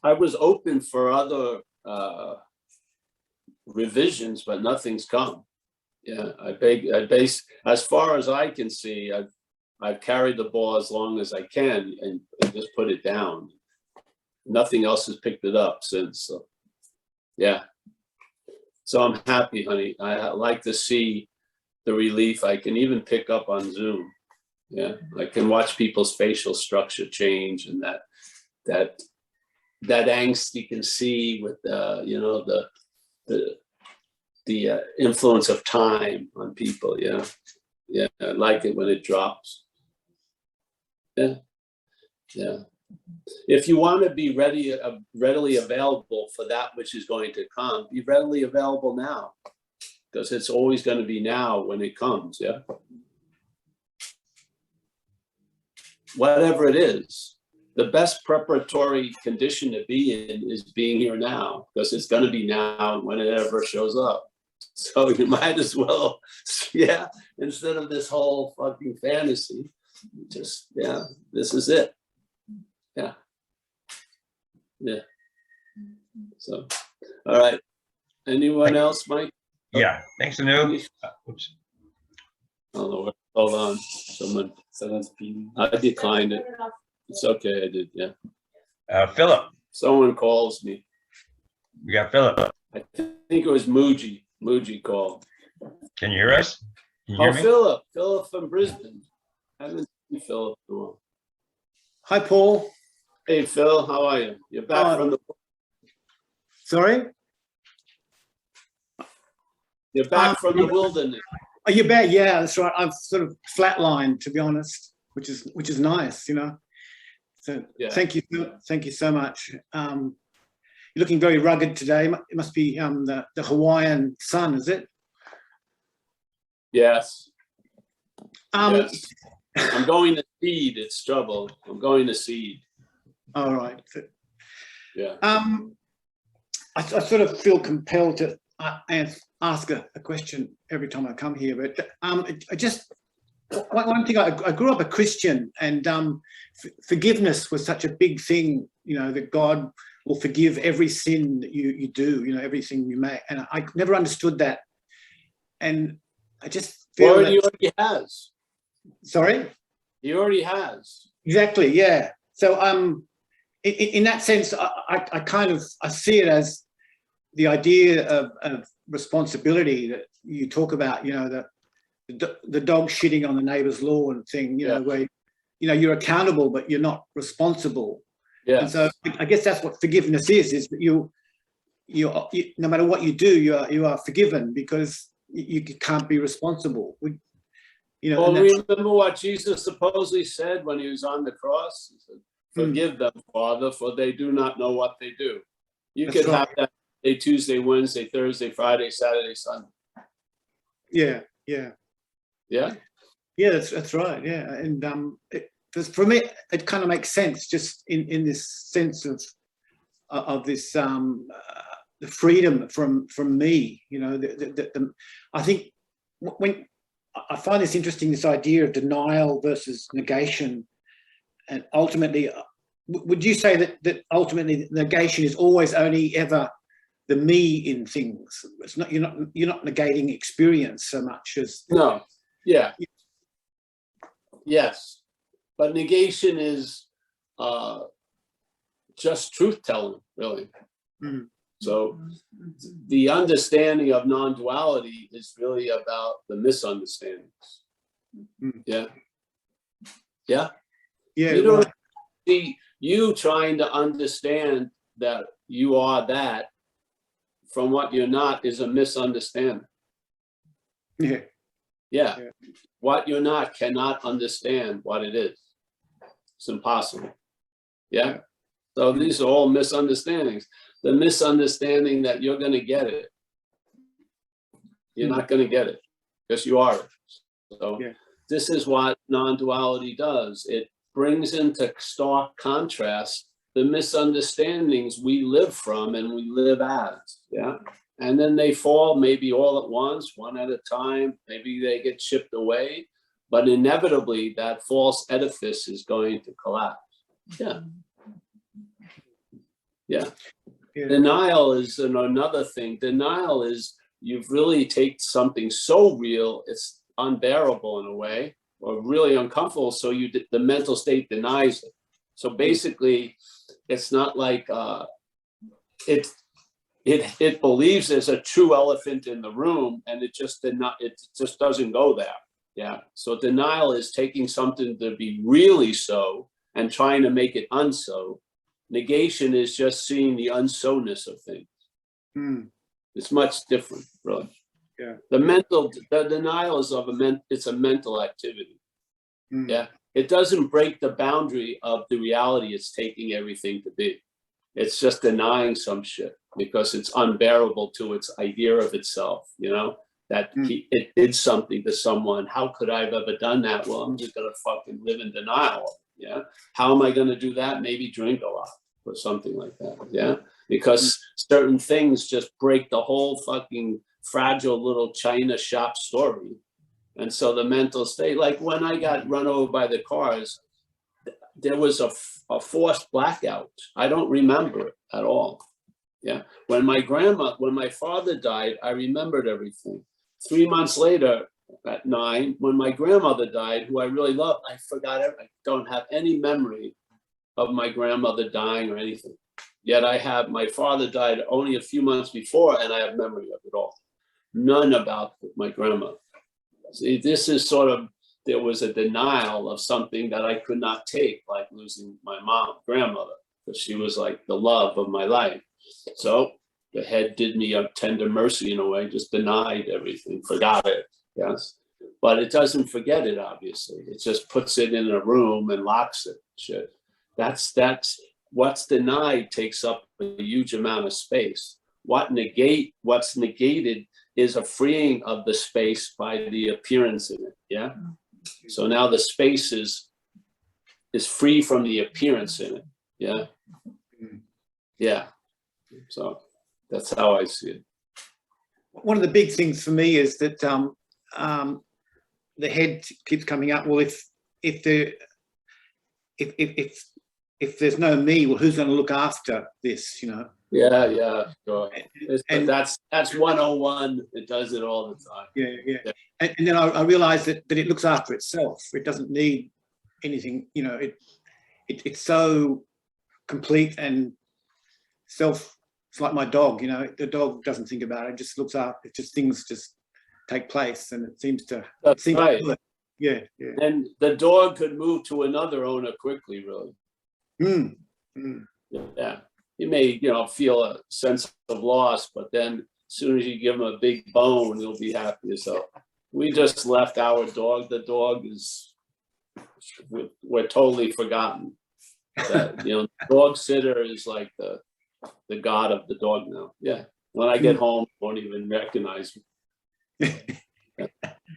was open for other revisions, but nothing's come. Yeah, I base, as far as I can see, I've carried the ball as long as I can and just put it down. Nothing else has picked it up since. So, yeah. So I'm happy, honey. I like to see the relief. I can even pick up on Zoom. Yeah, I can watch people's facial structure change, and that angst you can see with the influence of time on people. Yeah, yeah. I like it when it drops. Yeah, yeah. If you want to be readily available for that which is going to come, be readily available now, because it's always going to be now when it comes. Yeah. Whatever it is, the best preparatory condition to be in is being here now, because it's going to be now when it ever shows up. So you might as well, yeah, instead of this whole fucking fantasy, just, yeah, this is it. Yeah. Yeah. So, all right. Anyone else, Mike? Yeah, thanks, Anu. Oops. I don't know. Hold on. Someone's beaming. I declined it. It's okay. I did. Yeah. Philip. Someone calls me. We got Philip. I think it was Muji. Muji called. Can you hear us? Can you hear me? Philip. Philip from Brisbane. I haven't seen Philip in a while. Hi, Paul. Hey, Phil. How are you? You're back from the. Sorry? You're back from the wilderness. Oh, you're back? Yeah, that's right. I've sort of flatlined, to be honest, which is nice, So Yeah. thank you so much. You're looking very rugged today. It must be the Hawaiian sun, is it? Yes. Yes. I'm going to seed. It's trouble. I'm going to seed. All right. Yeah. I sort of feel compelled to ask a question every time I come here, but I just, one thing, I grew up a Christian, and forgiveness was such a big thing, that God will forgive every sin that you do, everything you make, and I never understood that, and I just feel Well, that, he already has. Sorry? He already has. Exactly, yeah. So in that sense, I see it as the idea of responsibility that you talk about, the dog shitting on the neighbor's lawn thing, where, you're accountable, but you're not responsible. Yeah. And so I guess that's what forgiveness is that you no matter what you do, you are forgiven because you can't be responsible. You know, Well, and that's, remember what Jesus supposedly said when he was on the cross? He said, "Forgive them, Father, for they do not know what they do." You That's could right. have that day, Tuesday, Wednesday, Thursday, Friday, Saturday, Sunday. yeah. Yeah. Yeah, that's right. Yeah, and for me, it kind of makes sense, just in this sense of this the freedom from me. You know, I think when I find this interesting, this idea of denial versus negation, and ultimately, would you say that ultimately negation is always only ever the me in things? It's not, you're not negating experience so much as No. Yeah. Yes. But negation is just truth telling, really. So the understanding of non-duality is really about the misunderstandings. Yeah. Yeah. yeah. You don't Right. see you trying to understand that you are that from what you're not is a misunderstanding. Yeah. Yeah. Yeah. What you're not cannot understand what it is. It's impossible. Yeah. So these are all misunderstandings. The misunderstanding that you're going to get it. You're not going to get it because you are it. So this is what non-duality does. It brings into stark contrast the misunderstandings we live from and we live as. Yeah. And then they fall maybe all at once, one at a time. Maybe they get chipped away, but inevitably that false edifice is going to collapse. Yeah. Yeah. Denial is another thing. Denial is you've really taken something so real, it's unbearable in a way, or really uncomfortable. So the mental state denies it. So basically, it's not like it believes there's a true elephant in the room, and it just doesn't go there. Yeah. So denial is taking something to be really so and trying to make it unso. Negation is just seeing the unso-ness of things. It's much different, really. Yeah. The denial is it's a mental activity. Yeah. It doesn't break the boundary of the reality it's taking everything to be. It's just denying some shit because it's unbearable to its idea of itself, you know, that it did something to someone. How could I have ever done that? Well, I'm just going to fucking live in denial. Yeah. How am I going to do that? Maybe drink a lot or something like that. Yeah. Because certain things just break the whole fucking fragile little China shop story. And so the mental state, like when I got run over by the cars, there was a forced blackout. I don't remember it at all. Yeah. When my father died, I remembered everything. 3 months later, at 9, when my grandmother died, who I really loved, I forgot everything. I don't have any memory of my grandmother dying or anything. Yet my father died only a few months before, and I have memory of it all. None about my grandmother. See, this is there was a denial of something that I could not take, like losing my grandmother, because she was like the love of my life. So the head did me a tender mercy in a way, just denied everything, forgot it. Yes. But it doesn't forget it, obviously. It just puts it in a room and locks it. Shit. That's what's denied takes up a huge amount of space. What's negated is a freeing of the space by the appearance in it. Yeah. So now the space is free from the appearance in it. Yeah. Yeah. So that's how I see it. One of the big things for me is that the head keeps coming up. Well, if there's no me, well, who's going to look after this? You know. Yeah, sure. And that's 101. It does it all the time. Yeah. And then I realized that it looks after itself. It doesn't need anything. You know, it's so complete and self. It's like my dog. You know, the dog doesn't think about it. It just looks after. It just things just take place, and it seems to. That's right. Yeah. And the dog could move to another owner quickly, really. Yeah. You may, feel a sense of loss, but then as soon as you give him a big bone, he'll be happy as hell. We just left our dog. The dog is, we're totally forgotten. That, you know, dog sitter is like the god of the dog now. Yeah. When I get home, I won't even recognize me.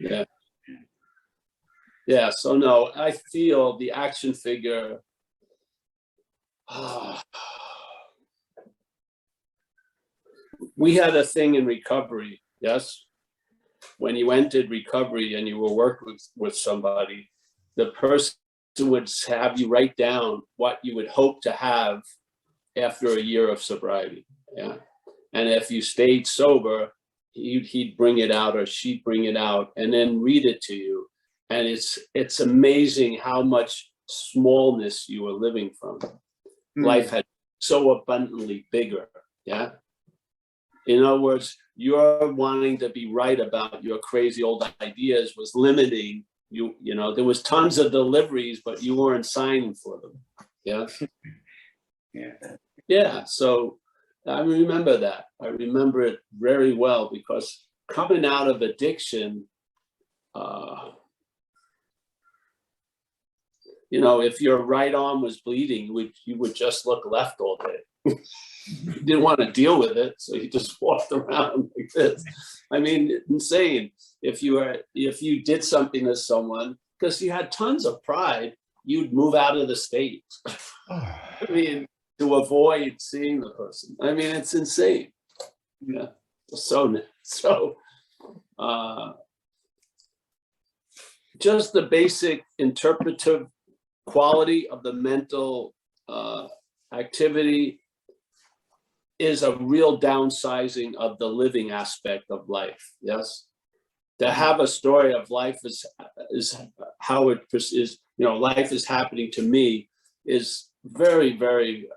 Yeah. Yeah. So no, I feel the action figure. We had a thing in recovery. Yes. When you entered recovery and you were working with somebody, the person would have you write down what you would hope to have after a year of sobriety. Yeah. And if you stayed sober, he'd bring it out or she'd bring it out and then read it to you. And it's amazing how much smallness you were living from. Life had so abundantly bigger. Yeah. In other words, your wanting to be right about your crazy old ideas was limiting you. You know, there was tons of deliveries, but you weren't signing for them. Yeah. Yeah. Yeah. So I remember that. I remember it very well because coming out of addiction, you know, if your right arm was bleeding, you would just look left all day. You didn't want to deal with it, so you just walked around like this. I mean, insane. If you did something to someone, because you had tons of pride, you'd move out of the state. I mean, to avoid seeing the person. I mean, it's insane. Yeah. So just the basic interpretive quality of the mental activity is a real downsizing of the living aspect of life. Yes. To have a story of life is how it is, you know, life is happening to me is very, very,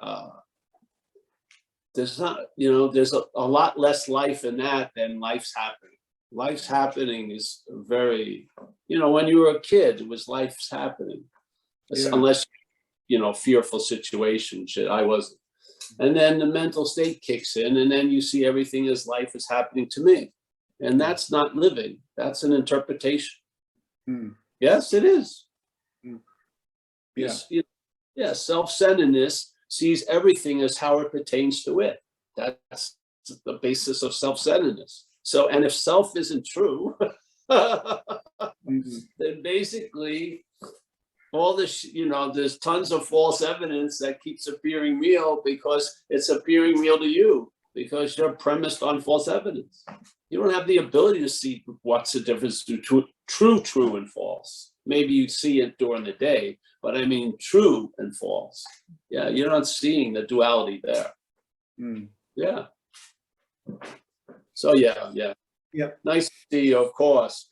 there's not, you know, there's a lot less life in that than life's happening. Life's happening is very, you know, when you were a kid, it was life's happening. Yeah. Unless, you know, fearful situation, shit, I wasn't. And then the mental state kicks in and then you see everything as life is happening to me. And that's not living, that's an interpretation. Yes, it is. Yeah. Yeah, self-centeredness sees everything as how it pertains to it. That's the basis of self-centeredness. So, and if self isn't true, then basically all this, you know, there's tons of false evidence that keeps appearing real because it's appearing real to you because you're premised on false evidence. You don't have the ability to see what's the difference between true and false. Maybe you see it during the day, but I mean true and false. Yeah, you're not seeing the duality there. Yeah. So yeah. Nice to see you, of course.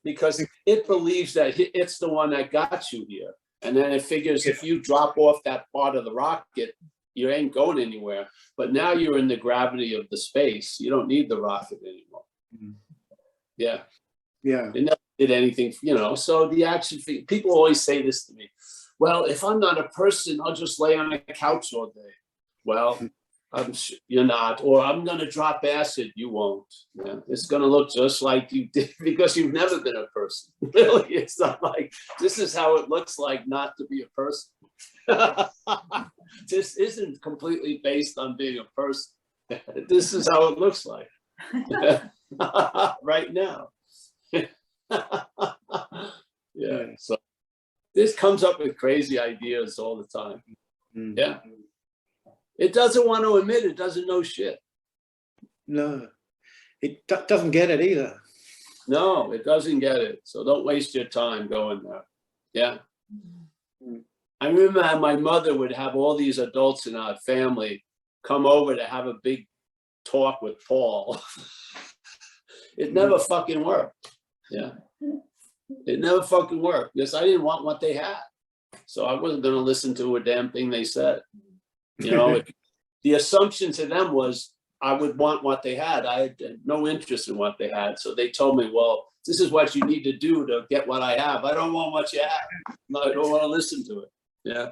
Because it believes that it's the one that got you here. And then it figures if you drop off that part of the rocket, you ain't going anywhere. But now you're in the gravity of the space. You don't need the rocket anymore. Yeah. Yeah. It never did anything, you know. So the action, people always say this to me. Well, if I'm not a person, I'll just lay on a couch all day. Well, you're not, or I'm going to drop acid. You won't. Yeah. It's going to look just like you did because you've never been a person. Really, it's not like this is how it looks like not to be a person. This isn't completely based on being a person. This is how it looks like right now. Yeah. So this comes up with crazy ideas all the time. Yeah. It doesn't want to admit it doesn't know shit. No, it doesn't get it either. No, it doesn't get it. So don't waste your time going there. Yeah. I remember my mother would have all these adults in our family come over to have a big talk with Paul. It never fucking worked. Yeah. It never fucking worked because I didn't want what they had. So I wasn't going to listen to a damn thing they said. You know, the assumption to them was I would want what they had. I had no interest in what they had. So they told me, well, this is what you need to do to get what I have. I don't want what you have. No, I don't want to listen to it. Yeah.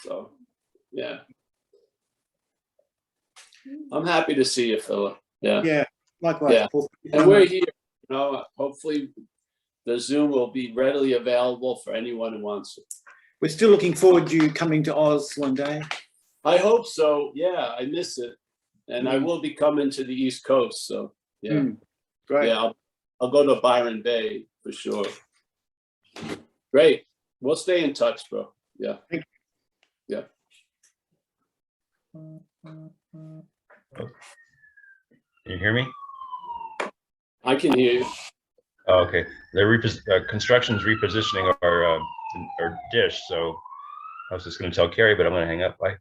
So, yeah. I'm happy to see you, Philip. Yeah. Yeah. Likewise. Yeah. Paul. And we're here, hopefully the Zoom will be readily available for anyone who wants it. We're still looking forward to you coming to Oz one day. I hope so. Yeah, I miss it. And I will be coming to the East Coast. So, yeah. Great. Yeah, I'll go to Byron Bay for sure. Great. We'll stay in touch, bro. Yeah. Thank Yeah. Can you hear me? I can hear you. Oh, okay. They're construction's repositioning our dish, so I was just going to tell Carrie, but I'm going to hang up. Bye.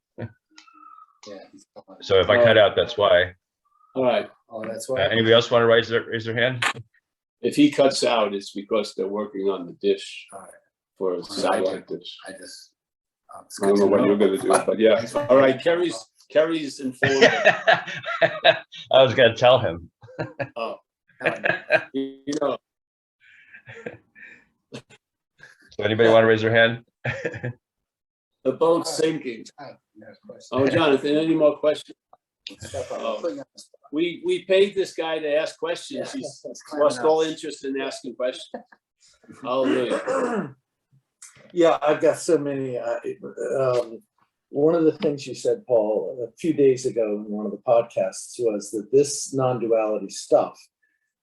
Yeah. So if I cut out, that's why. All right. Oh, that's why. Anybody else want to raise their hand? If he cuts out, it's because they're working on the dish All right. for a satellite dish. I just. I don't know what you're going to do, but yeah. All right. Kerry's informed. I was going to tell him. Oh, you know. So anybody want to raise their hand? The boat's sinking. Oh, Jonathan, any more questions? We paid this guy to ask questions. He's lost all interest in asking questions. Hallelujah. Yeah, I've got so many. One of the things you said, Paul, a few days ago in one of the podcasts was that this non-duality stuff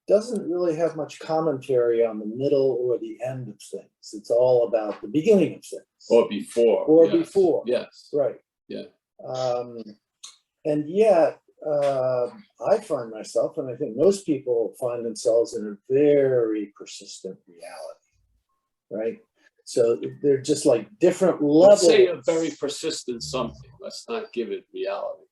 doesn't really have much commentary on the middle or the end of things. It's all about the beginning of things. Or before. Or yes. before. Yes. Right. Yeah. And yet, I find myself, and I think most people find themselves in a very persistent reality, right? So they're just like different levels. Let's say a very persistent something. Let's not give it reality.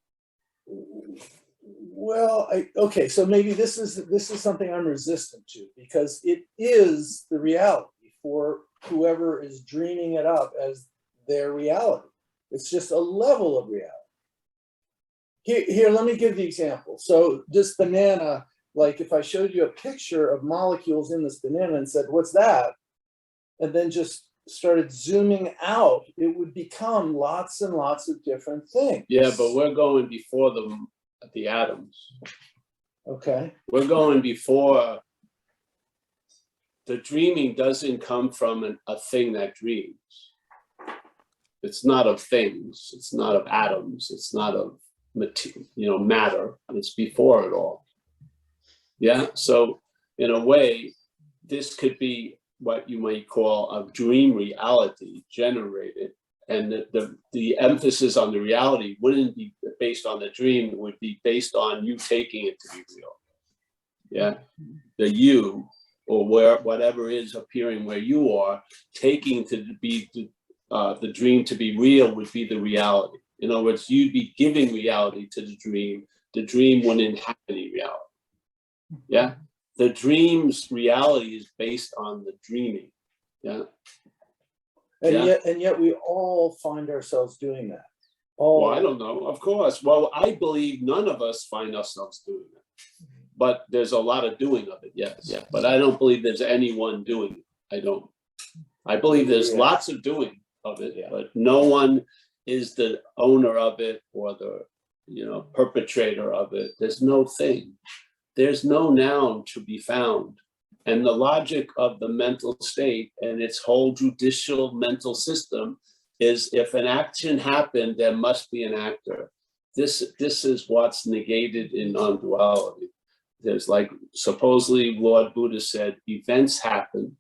Well, okay, so maybe this is something I'm resistant to, because it is the reality for whoever is dreaming it up as their reality. It's just a level of reality. Here, let me give the example. So this banana, like if I showed you a picture of molecules in this banana and said, what's that? And then just started zooming out, it would become lots and lots of different things. Yeah, but we're going before the atoms. Okay. We're going before. The dreaming doesn't come from a thing that dreams. It's not of things. It's not of atoms. It's not of matter. It's before it all. Yeah. So in a way, this could be what you might call a dream reality generated, and the emphasis on the reality wouldn't be based on the dream. It would be based on you taking it to be real. Yeah. The you, or whatever is appearing where you are, taking to be the dream to be real would be the reality. In other words, you'd be giving reality to the dream. The dream wouldn't have any reality. Yeah. The dream's reality is based on the dreaming. Yeah. And yet we all find ourselves doing that. Well, I don't know. Of course. Well, I believe none of us find ourselves doing it. But there's a lot of doing of it, yes. Yeah. But I don't believe there's anyone doing it. I don't. I believe there's lots of doing of it, but no one is the owner of it or the perpetrator of it. There's no thing. There's no noun to be found. And the logic of the mental state and its whole judicial mental system is if an action happened, there must be an actor. This is what's negated in non-duality. There's supposedly Lord Buddha said, events happen,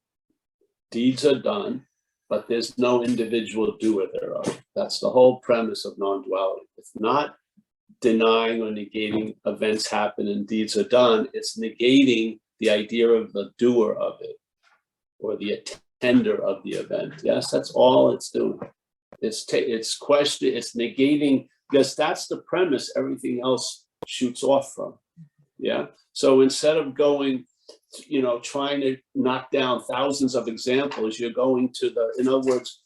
deeds are done, but there's no individual doer thereof. That's the whole premise of non-duality. It's not denying or negating events happen and deeds are done. It's negating the idea of the doer of it or the attender of the event. Yes, that's all it's doing. It's negating, because that's the premise everything else shoots off from. Yeah. So instead of going, trying to knock down thousands of examples, you're going to in other words,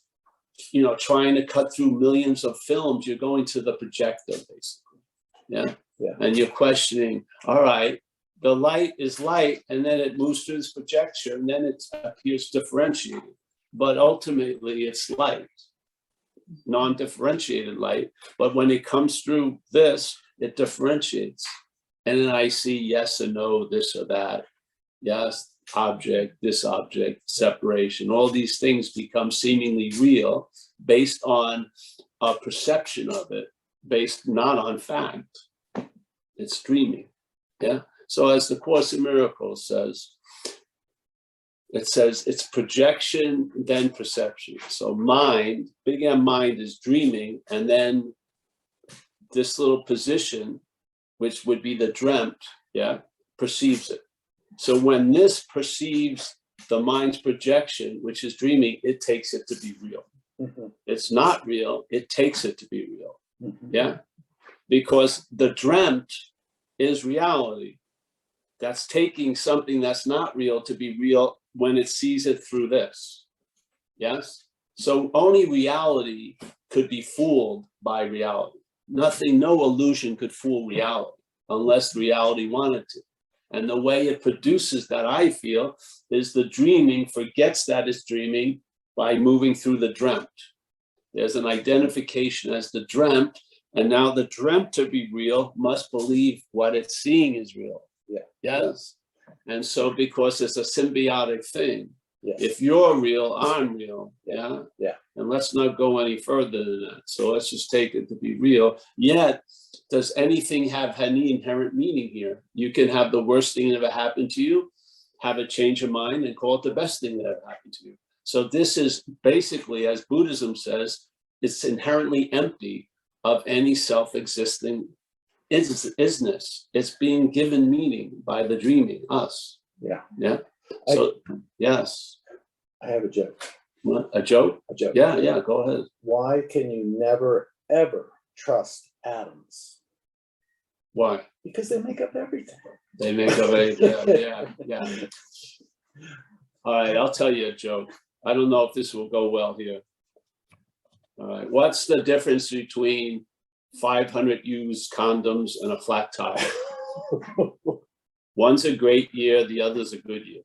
trying to cut through millions of films, you're going to the projector, basically. Yeah. And you're questioning, all right, the light is light, and then it moves through this projector, and then it appears differentiated. But ultimately, it's light, non-differentiated light. But when it comes through this, it differentiates. And then I see yes or no, this or that. Yes, object, this object, separation, all these things become seemingly real based on a perception of it, based not on fact. It's dreaming. Yeah. So as the Course in Miracles says, it says it's projection, then perception. So mind, big M mind is dreaming, and then this little position, which would be the dreamt, yeah, perceives it. So when this perceives the mind's projection, which is dreaming, it takes it to be real. Mm-hmm. It's not real, it takes it to be real. Mm-hmm. Yeah. Because the dreamt is reality. That's taking something that's not real to be real when it sees it through this. Yes? So only reality could be fooled by reality. Nothing, no illusion could fool reality unless reality wanted to. And the way it produces that, I feel, is the dreaming forgets that it's dreaming by moving through the dreamt. There's an identification as the dreamt, and now the dreamt to be real must believe what it's seeing is real. Yeah. Yes. And so because it's a symbiotic thing, Yes. if you're real, I'm real. Yeah. Yeah. And let's not go any further than that. So let's just take it to be real. Yet, does anything have any inherent meaning here? You can have the worst thing that ever happened to you, have a change of mind, and call it the best thing that ever happened to you. So this is basically, as Buddhism says, it's inherently empty of any self-existing isness. It's being given meaning by the dreaming, us. Yeah. Yeah. So, yes. I have a joke. What, a joke? A joke. Yeah, yeah, go ahead. Why can you never, ever trust atoms? Why? Because they make up everything. They make up a, yeah. All right, I'll tell you a joke. I don't know if this will go well here. All right, what's the difference between 500 used condoms and a flat tire? One's a great year, the other's a good year.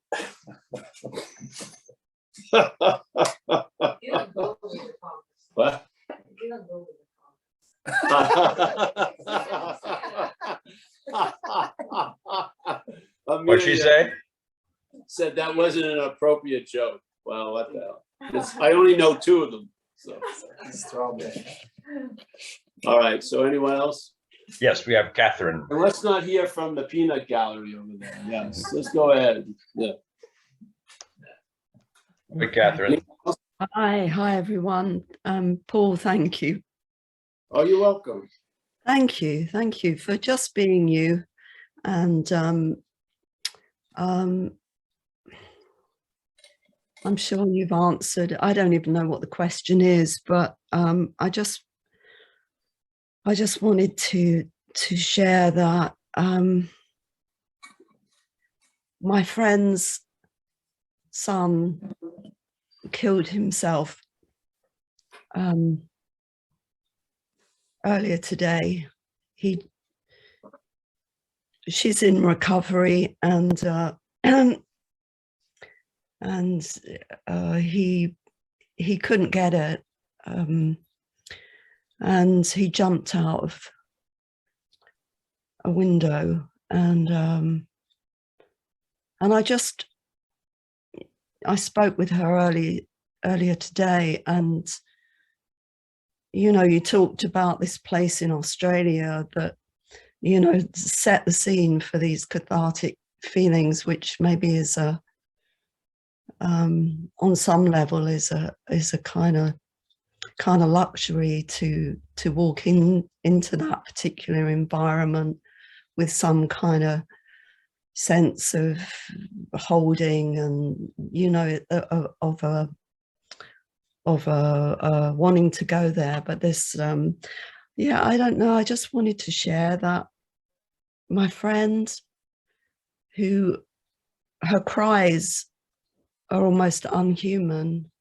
What? What'd she say? Said that wasn't an appropriate joke. Well, what the hell? I only know two of them. So. All right, so anyone else? Yes, we have Catherine. And let's not hear from the peanut gallery over there. Yes, let's go ahead. Yeah. Hey, Catherine. Hi everyone. Paul, thank you. Oh, you're welcome. Thank you for just being you. And I'm sure you've answered. I don't even know what the question is, but I just wanted to share that my friend's son killed himself earlier today. She's in recovery, and he couldn't get it, and he jumped out of a window, and I spoke with her earlier today, and you talked about this place in Australia that set the scene for these cathartic feelings, which maybe is on some level is a kind of luxury to walk into that particular environment with some kind of sense of holding and of wanting to go there. But this I don't know, I just wanted to share that my friend, who her cries are almost unhuman,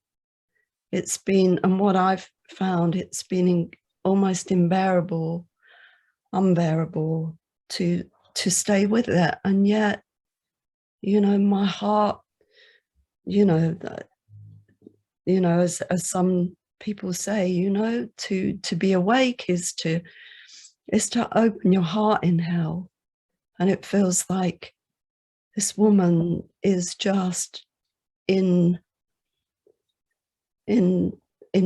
it's been, and what I've found, it's been almost unbearable to stay with it. And yet, my heart, as some people say, to be awake is to open your heart in hell And it feels like this woman is just in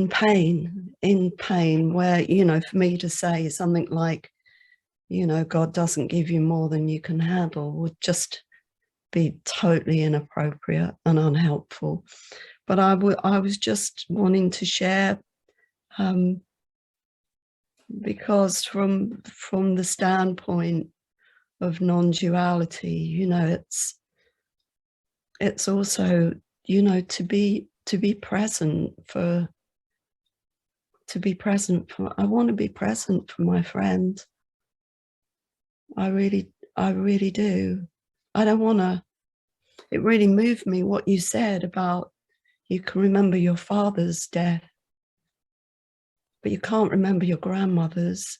pain, where, you know, for me to say something like, you know, God doesn't give you more than you can handle would just be totally inappropriate and unhelpful. But I was just wanting to share, because from the standpoint of non-duality, you know, it's also, you know, to be present for, I want to be present for my friend. I really do. I don't want to, it really moved me what you said about you can remember your father's death, but you can't remember your grandmother's.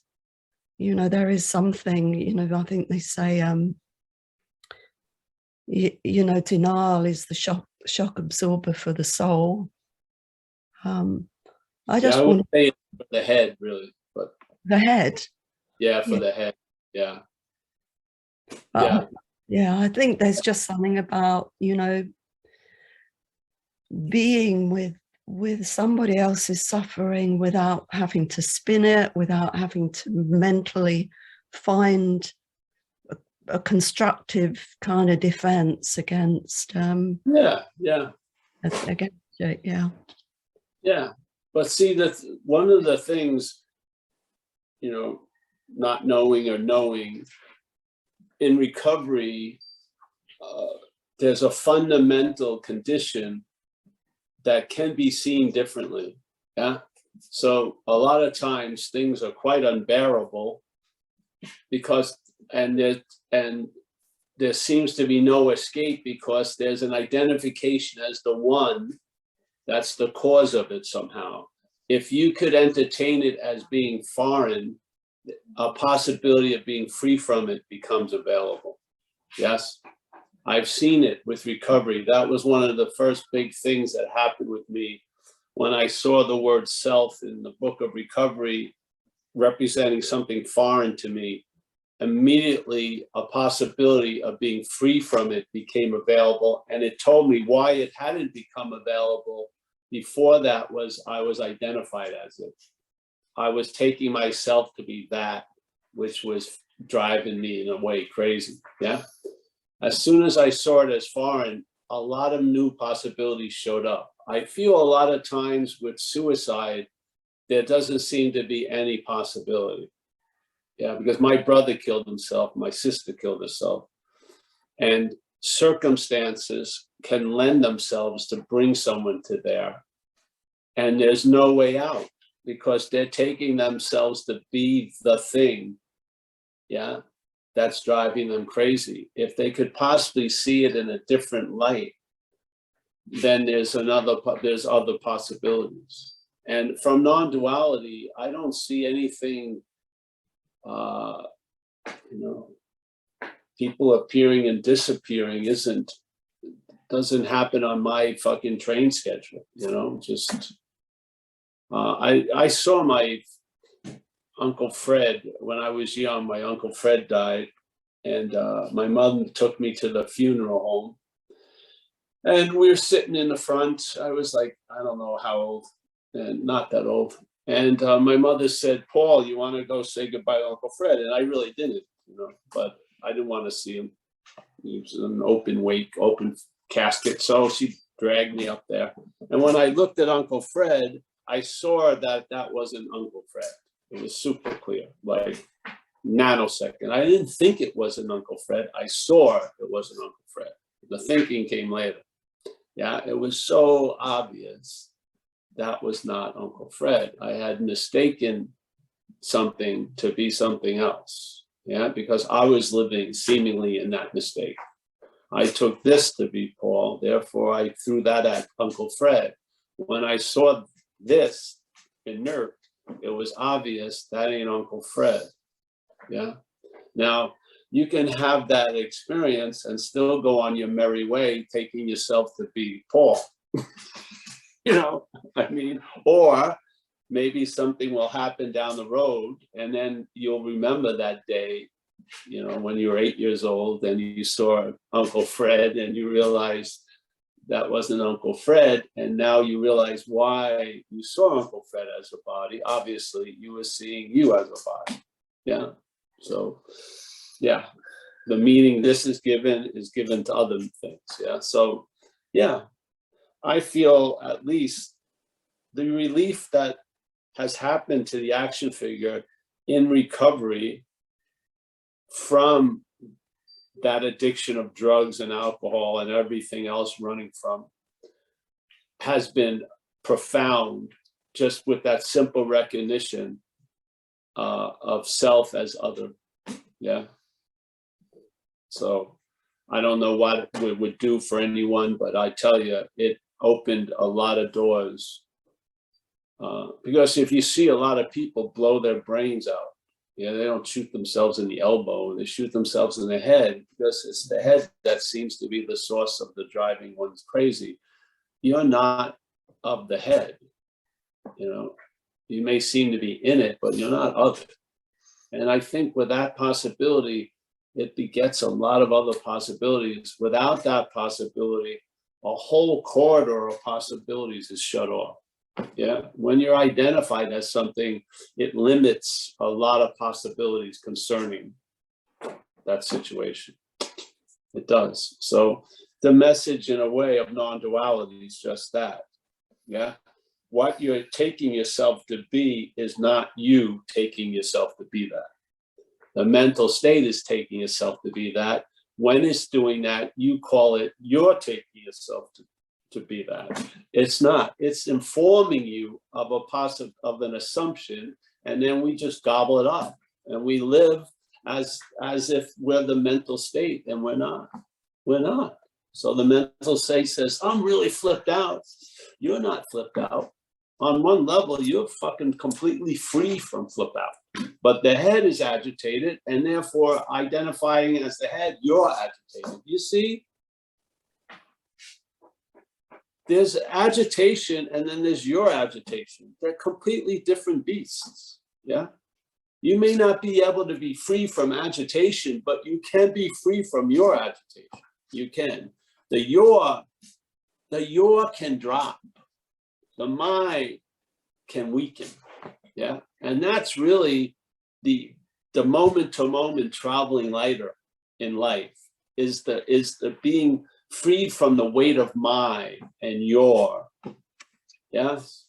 You know, there is something, you know, I think they say, you know, denial is the shock absorber for the soul. I just I want would say for the head, really, but the head. yeah, for Yeah. the head, yeah. But yeah, I think there's just something about, you know, being with somebody else's suffering without having to spin it, without having to mentally find a constructive kind of defense against against it. Yeah. But see, that one of the things, you know, not knowing or knowing, in recovery, there's a fundamental condition that can be seen differently. Yeah. So a lot of times things are quite unbearable because, and there seems to be no escape because there's an identification as the one that's the cause of it somehow. If you could entertain it as being foreign, a possibility of being free from it becomes available. Yes, I've seen it with recovery. That was one of the first big things that happened with me when I saw the word self in the book of recovery representing something foreign to me. Immediately a possibility of being free from it became available, and it told me why it hadn't become available before. That was, I was identified as it. I was taking myself to be that, which was driving me in a way crazy. Yeah. As soon as I saw it as foreign, a lot of new possibilities showed up. I feel a lot of times with suicide, there doesn't seem to be any possibility. Yeah, because my brother killed himself, my sister killed herself, and circumstances can lend themselves to bring someone to there, and there's no way out because they're taking themselves to be the thing. Yeah, that's driving them crazy. If they could possibly see it in a different light, then there's other possibilities. And from non-duality, I don't see anything. You know, people appearing and disappearing doesn't happen on my fucking train schedule, you know, just, I saw my Uncle Fred when I was young. My Uncle Fred died, and my mother took me to the funeral home, and we were sitting in the front. I was like, I don't know how old, and not that old. And my mother said, Paul, you want to go say goodbye to Uncle Fred? And I really didn't, you know, but I didn't want to see him. He was an open casket. So she dragged me up there. And when I looked at Uncle Fred, I saw that that wasn't Uncle Fred. It was super clear, like nanosecond. I didn't think it was an Uncle Fred. I saw it wasn't Uncle Fred. The thinking came later. Yeah, it was so obvious. That was not Uncle Fred. I had mistaken something to be something else. Yeah, because I was living seemingly in that mistake. I took this to be Paul, therefore I threw that at Uncle Fred. When I saw this inert, it was obvious that ain't Uncle Fred. Yeah. Now, you can have that experience and still go on your merry way, taking yourself to be Paul. You know, I mean, or maybe something will happen down the road and then you'll remember that day you know, when you were 8 years old and you saw Uncle Fred and you realized that wasn't Uncle Fred, and now you realize why you saw Uncle Fred as a body. Obviously, you were seeing you as a body. Yeah. So, yeah, the meaning this is given to other things. Yeah. So, yeah, I feel at least the relief that has happened to the action figure in recovery from that addiction of drugs and alcohol and everything else running from has been profound, just with that simple recognition of self as other. Yeah. So I don't know what it would do for anyone, but I tell you, it opened a lot of doors. Because if you see a lot of people blow their brains out, yeah, they don't shoot themselves in the elbow, they shoot themselves in the head, because it's the head that seems to be the source of the driving one's crazy. You're not of the head, you know. You may seem to be in it, but you're not of it. And I think with that possibility, it begets a lot of other possibilities. Without that possibility, a whole corridor of possibilities is shut off. Yeah, when you're identified as something, it limits a lot of possibilities concerning that situation. It does. So the message, in a way, of non-duality is just that. Yeah, what you're taking yourself to be is not you taking yourself to be that. The mental state is taking yourself to be that. When it's doing that, you call it you're taking yourself to be that. It's not. It's informing you of an assumption, and then we just gobble it up, and we live as if we're the mental state, and we're not. We're not. So the mental state says, "I'm really flipped out." You're not flipped out. On one level, you're fucking completely free from flip out. But the head is agitated, and therefore, identifying as the head, you're agitated. You see? There's agitation, and then there's your agitation. They're completely different beasts. Yeah. You may not be able to be free from agitation, but you can be free from your agitation. You can. The your can drop. The my can weaken. Yeah. And that's really the moment to moment traveling lighter in life is the being freed from the weight of my and your. Yes.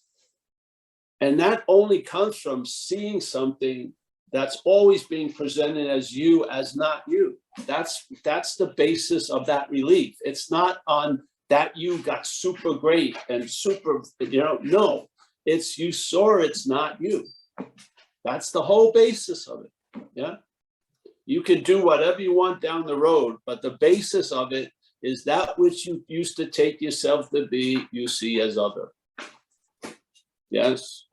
And that only comes from seeing something that's always being presented as you, as not you. That's the basis of that relief. It's not on that you got super great and super, no, it's you saw it's not you. That's the whole basis of it. Yeah. You can do whatever you want down the road, but the basis of it is that which you used to take yourself to be, you see as other. Yes.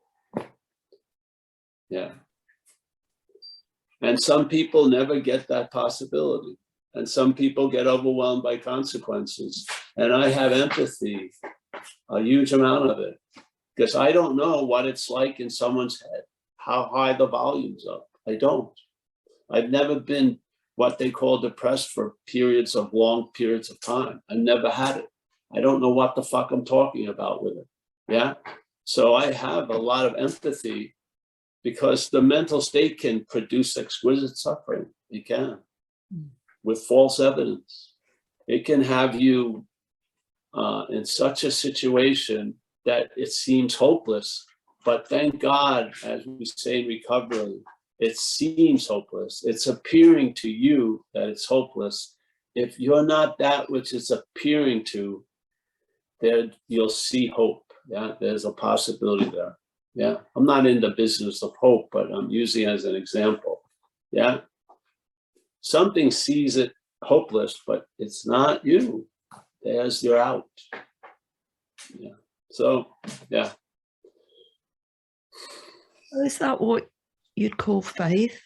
Yeah. And some people never get that possibility. And some people get overwhelmed by consequences. And I have empathy, a huge amount of it, because I don't know what it's like in someone's head, how high the volume's up. I don't. I've never been what they call depressed for long periods of time. I never had it. I don't know what the fuck I'm talking about with it. Yeah. So I have a lot of empathy, because the mental state can produce exquisite suffering. It can, with false evidence. It can have you in such a situation that it seems hopeless, but thank God, as we say in recovery, it seems hopeless. It's appearing to you that it's hopeless. If you're not that which it's appearing to, there you'll see hope. Yeah, there's a possibility there. Yeah, I'm not in the business of hope, but I'm using it as an example. Yeah, something sees it hopeless, but it's not you. There's your out. Yeah. So, yeah. Is that what you'd call faith?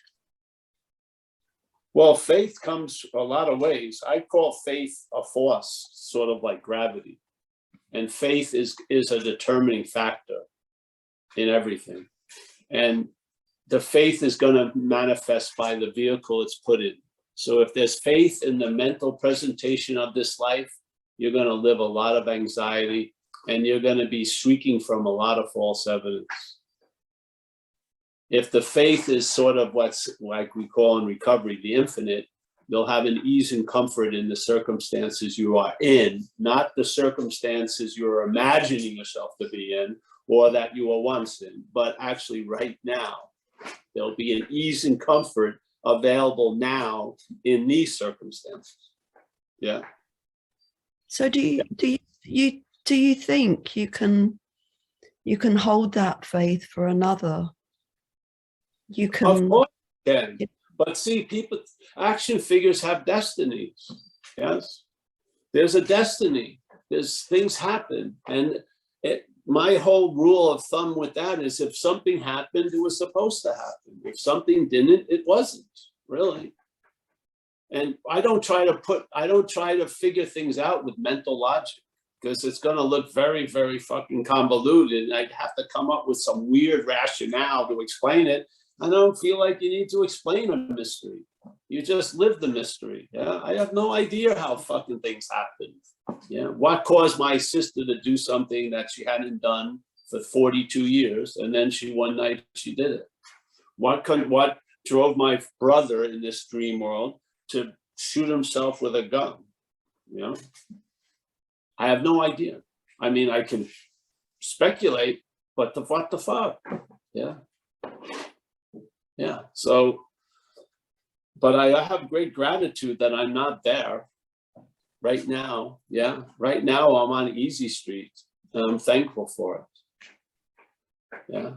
Well, faith comes a lot of ways. I call faith a force, sort of like gravity. And faith is a determining factor in everything. And the faith is going to manifest by the vehicle it's put in. So if there's faith in the mental presentation of this life, you're going to live a lot of anxiety, and you're going to be shrieking from a lot of false evidence. If the faith is sort of what's like we call in recovery, the infinite, you'll have an ease and comfort in the circumstances you are in, not the circumstances you're imagining yourself to be in or that you were once in, but actually right now. There'll be an ease and comfort available now in these circumstances. Yeah. So do you think you can hold that faith for another? You can. Of course you can. But see, people, action figures have destinies. Yes. There's a destiny. There's things happen. And my whole rule of thumb with that is if something happened, it was supposed to happen. If something didn't, it wasn't, really. And I don't try to figure things out with mental logic, because it's going to look very, very fucking convoluted. And I'd have to come up with some weird rationale to explain it. I don't feel like you need to explain a mystery. You just live the mystery. Yeah, I have no idea how fucking things happen. Yeah, what caused my sister to do something that she hadn't done for 42 years, and then one night she did it? What drove my brother in this dream world to shoot himself with a gun? You know, I have no idea. I mean, I can speculate, but what the fuck? Yeah. Yeah. So, but I have great gratitude that I'm not there right now. Yeah. Right now I'm on easy street, and I'm thankful for it. Yeah.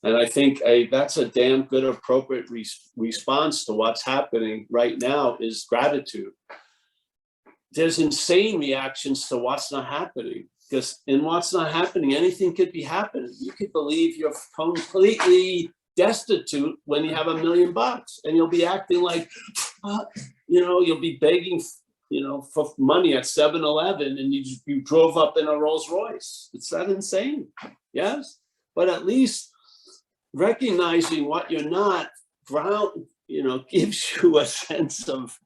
And I think that's a damn good, appropriate response to what's happening right now is gratitude. There's insane reactions to what's not happening, because in what's not happening, anything could be happening. You could believe you're completely destitute when you have $1 million, and you'll be acting like, you'll be begging, for money at 7-Eleven, and you drove up in a Rolls Royce. It's that insane. Yes. But at least recognizing what you're not, gives you a sense of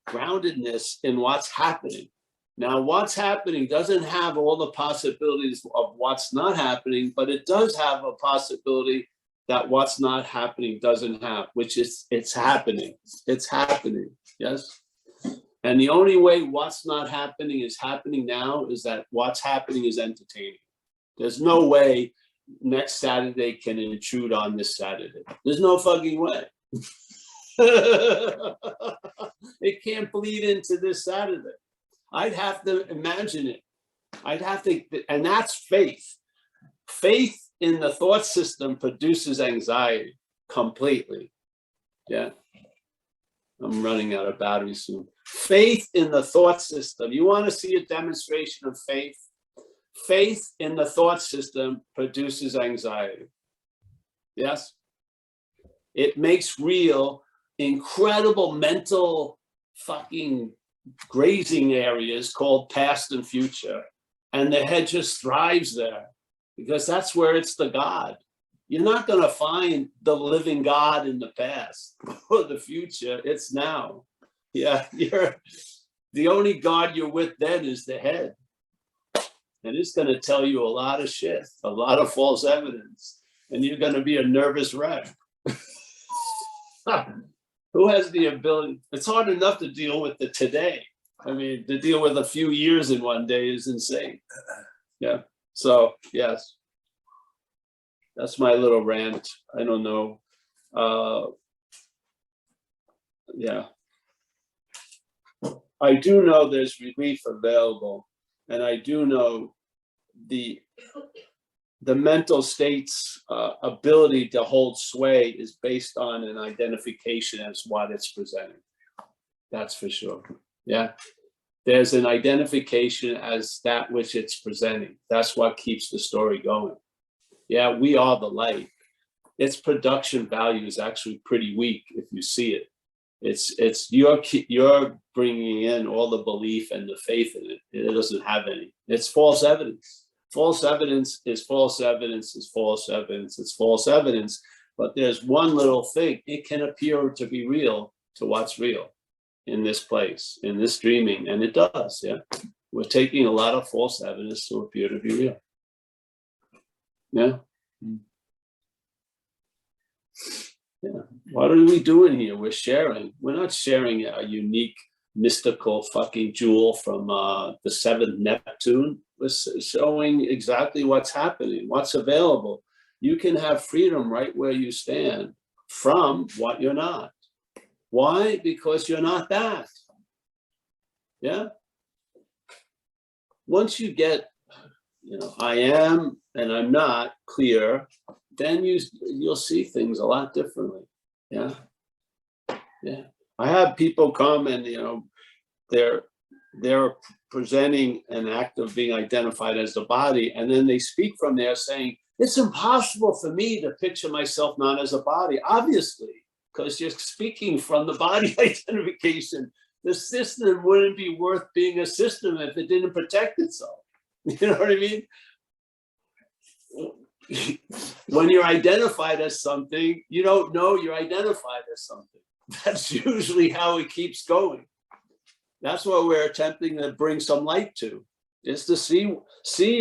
groundedness in what's happening. Now, what's happening doesn't have all the possibilities of what's not happening, but it does have a possibility that what's not happening doesn't have, which is it's happening. It's happening. Yes. And the only way what's not happening is happening now is that what's happening is entertaining. There's no way next Saturday can intrude on this Saturday. There's no fucking way. It can't bleed into this Saturday. I'd have to imagine it. And that's faith. Faith in the thought system produces anxiety completely. Yeah. I'm running out of battery soon. Faith in the thought system. You want to see a demonstration of faith? Faith in the thought system produces anxiety. Yes. It makes real incredible mental fucking grazing areas called past and future. And the head just thrives there because that's where it's the God. You're not going to find the living God in the past or the future. It's now. Yeah, the only God you're with then is the head. And it's going to tell you a lot of shit, a lot of false evidence. And you're going to be a nervous wreck. Who has the ability? It's hard enough to deal with the today. I mean, to deal with a few years in one day is insane. Yeah. So, yes. That's my little rant. I don't know. Yeah. I do know there's relief available. And I do know the mental state's ability to hold sway is based on an identification as what it's presenting. That's for sure. Yeah. There's an identification as that which it's presenting. That's what keeps the story going. Yeah, we are the light. Its production value is actually pretty weak if you see it. It's you're bringing in all the belief and the faith in it. It doesn't have any. It's false evidence. False evidence is false evidence is false evidence. It's false evidence. but there's one little thing. It can appear to be real to what's real in this place, in this dreaming, and it does, yeah. We're taking a lot of false evidence to appear to be real. Yeah. Yeah. What are we doing here? We're sharing. We're not sharing a unique mystical fucking jewel from the seventh Neptune. We're showing exactly what's happening, what's available. You can have freedom right where you stand from what you're not. Why? Because you're not that. Yeah. Once you get, I am and I'm not clear, then you'll see things a lot differently. Yeah. Yeah. I have people come and, they're presenting an act of being identified as the body. And then they speak from there saying, it's impossible for me to picture myself not as a body, obviously, because you're speaking from the body identification. The system wouldn't be worth being a system if it didn't protect itself. You know what I mean? When you're identified as something, you don't know you're identified as something. That's usually how it keeps going. That's what we're attempting to bring some light to, is to see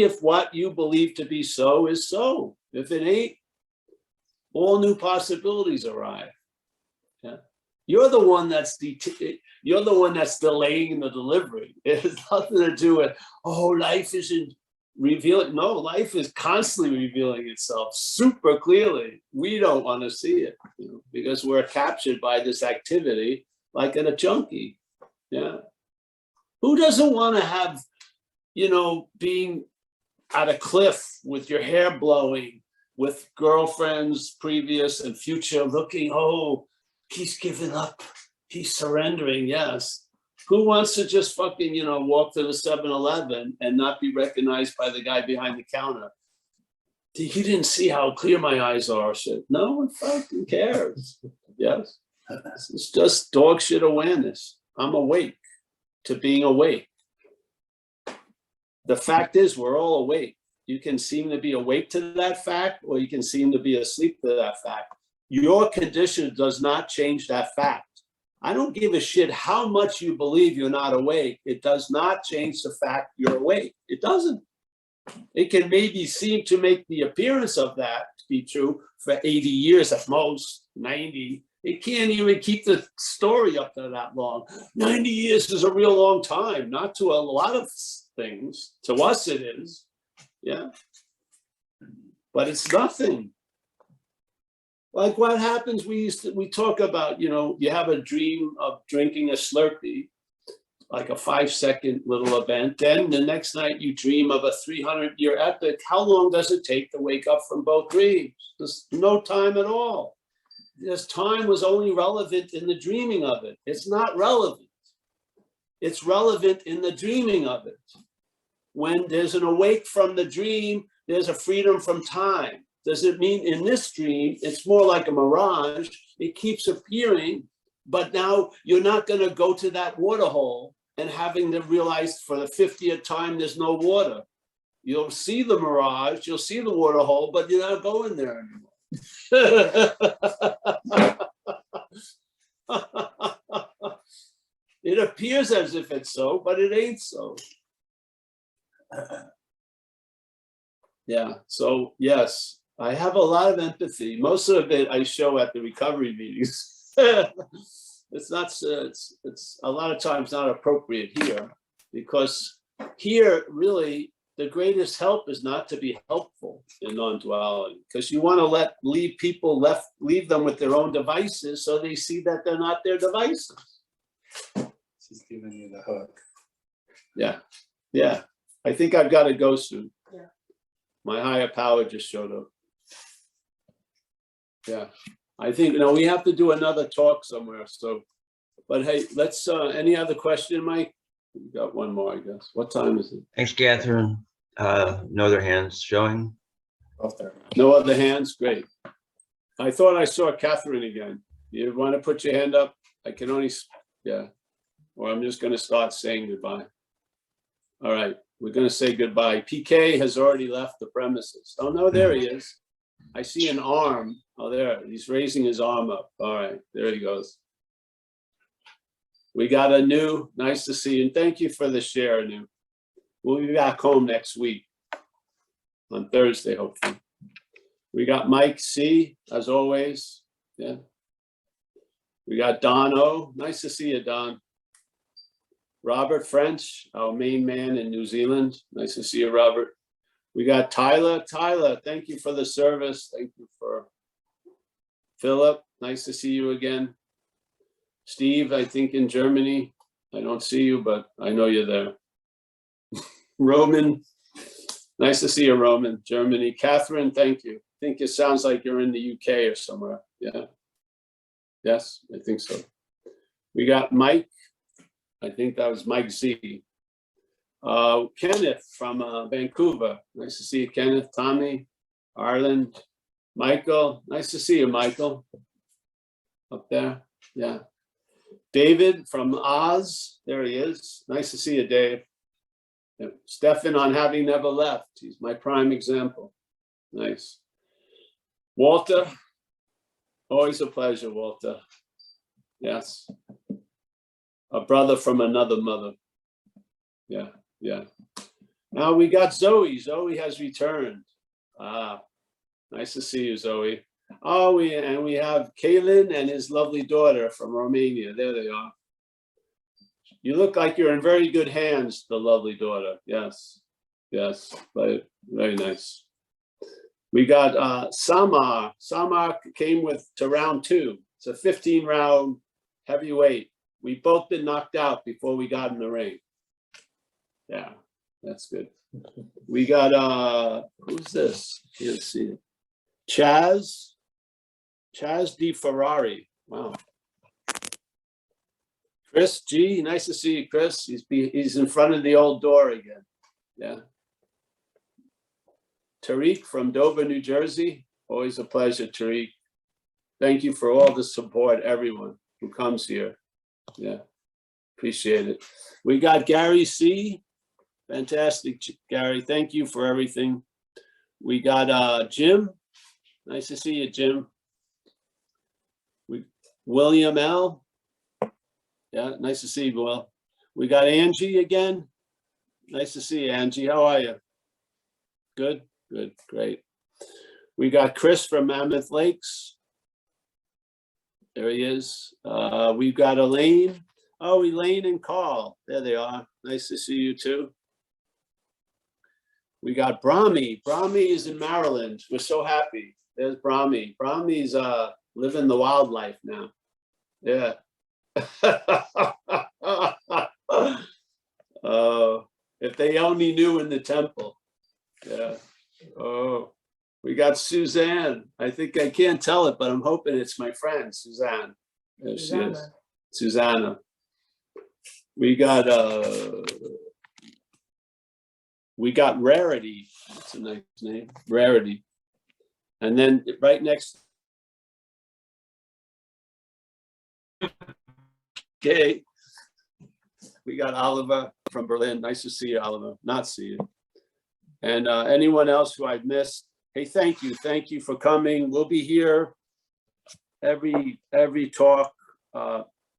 if what you believe to be so is so. If it ain't, all new possibilities arrive. Yeah. You're the one that's delaying the delivery. It has nothing to do with, life isn't revealing. No, life is constantly revealing itself super clearly. We don't want to see it, because we're captured by this activity, like in a junkie. Yeah. Who doesn't want to have, being at a cliff with your hair blowing, with girlfriends previous and future looking, he's giving up, he's surrendering, yes. Who wants to just fucking, walk to the 7-Eleven and not be recognized by the guy behind the counter? You didn't see how clear my eyes are. Shit. No one fucking cares. Yes. It's just dog shit awareness. I'm awake to being awake. The fact is, we're all awake. You can seem to be awake to that fact, or you can seem to be asleep to that fact. Your condition does not change that fact. I don't give a shit how much you believe you're not awake. It does not change the fact you're awake. It doesn't. It can maybe seem to make the appearance of that to be true for 80 years at most, 90. It can't even keep the story up to that long. 90 years is a real long time, not to a lot of things. To us it is, yeah. But it's nothing. Like what happens, we talk about, you have a dream of drinking a Slurpee, like a 5-second little event. Then the next night you dream of a 300-year epic. How long does it take to wake up from both dreams? There's no time at all. This time was only relevant in the dreaming of it. It's not relevant. It's relevant in the dreaming of it. When there's an awake from the dream, there's a freedom from time. Does it mean in this dream, it's more like a mirage? It keeps appearing, but now you're not going to go to that water hole and having to realize for the 50th time there's no water. You'll see the mirage, you'll see the water hole, but you're not going there anymore. It appears as if it's so, but it ain't so. Yeah, so yes, I have a lot of empathy. Most of it I show at the recovery meetings. It's not, it's a lot of times not appropriate here, because here really the greatest help is not to be helpful in non-duality, because you want to leave people leave them with their own devices so they see that they're not their devices. She's giving you the hook. Yeah, yeah. I think I've got to go soon. Yeah. My higher power just showed up. Yeah, I think, we have to do another talk somewhere. So, but hey, let's, any other question, Mike? We got one more, I guess. What time is it? Thanks, Catherine. No other hands showing. No other hands? Great. I thought I saw Catherine again. You want to put your hand up? I can only, yeah. Or I'm just going to start saying goodbye. All right, we're going to say goodbye. PK has already left the premises. Oh, no, there he is. I see an arm. Oh, there, he's raising his arm up. All right, there he goes. We got Anu. Nice to see you. And thank you for the share, Anu. We'll be back home next week on Thursday, hopefully. We got Mike C, as always. Yeah. We got Don O. Nice to see you, Don. Robert French, our main man in New Zealand. Nice to see you, Robert. We got Tyler. Tyler, thank you for the service. Thank you for Philip. Nice to see you again. Steve, I think in Germany. I don't see you, but I know you're there. Roman, nice to see you, Roman. Germany. Catherine, thank you. I think it sounds like you're in the UK or somewhere. Yeah. Yes, I think so. We got Mike. I think that was Mike Z. Kenneth from Vancouver. Nice to see you, Kenneth. Tommy, Ireland. Michael, nice to see you, Michael. Up there, yeah. David from Oz, there he is. Nice to see you, Dave. Yeah. Stefan on having never left. He's my prime example. Nice. Walter, always a pleasure, Walter. Yes. A brother from another mother. Yeah, yeah. Now we got Zoe. Zoe has returned. Ah, nice to see you, Zoe. Oh, we have Kaylin and his lovely daughter from Romania. There they are. You look like you're in very good hands, the lovely daughter. Yes, yes, but very nice. We got Samar. Samar came to round 2. It's a 15-round heavyweight. We both been knocked out before we got in the ring. Yeah, that's good. We got, who's this? Can't see it. Chaz D. Ferrari. Wow. Chris G. Nice to see you, Chris. He's in front of the old door again. Yeah. Tariq from Dover, New Jersey. Always a pleasure, Tariq. Thank you for all the support, everyone who comes here. Yeah, appreciate it. We got Gary C. Fantastic, Gary. Thank you for everything. We got Jim. Nice to see you, Jim. William L. Yeah, nice to see you, Will. We got Angie again. Nice to see you, Angie. How are you? Good, good, great. We got Chris from Mammoth Lakes. There he is. We've got Elaine. Oh, Elaine and Carl. There they are. Nice to see you too. We got Brahmi. Brahmi is in Maryland. We're so happy. There's Brahmi. Brahmi's living the wildlife now. Yeah. If they only knew in the temple. Yeah. Oh, we got Suzanne. I think I can't tell it, but I'm hoping it's my friend, Suzanne. There she is. Susanna. We got Rarity. That's a nice name. Rarity. And then right next. Okay. We got Oliver from Berlin. Nice to see you, Oliver. Not see you. And anyone else who I've missed, hey, thank you. Thank you for coming. We'll be here every talk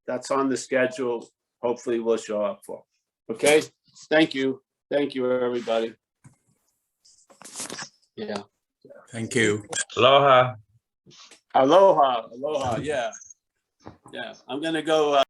that's on the schedule. Hopefully we'll show up for. Okay. Thank you. Thank you, everybody. Yeah. Thank you. Aloha. Aloha. Aloha. Yeah. Yeah. I'm going to go.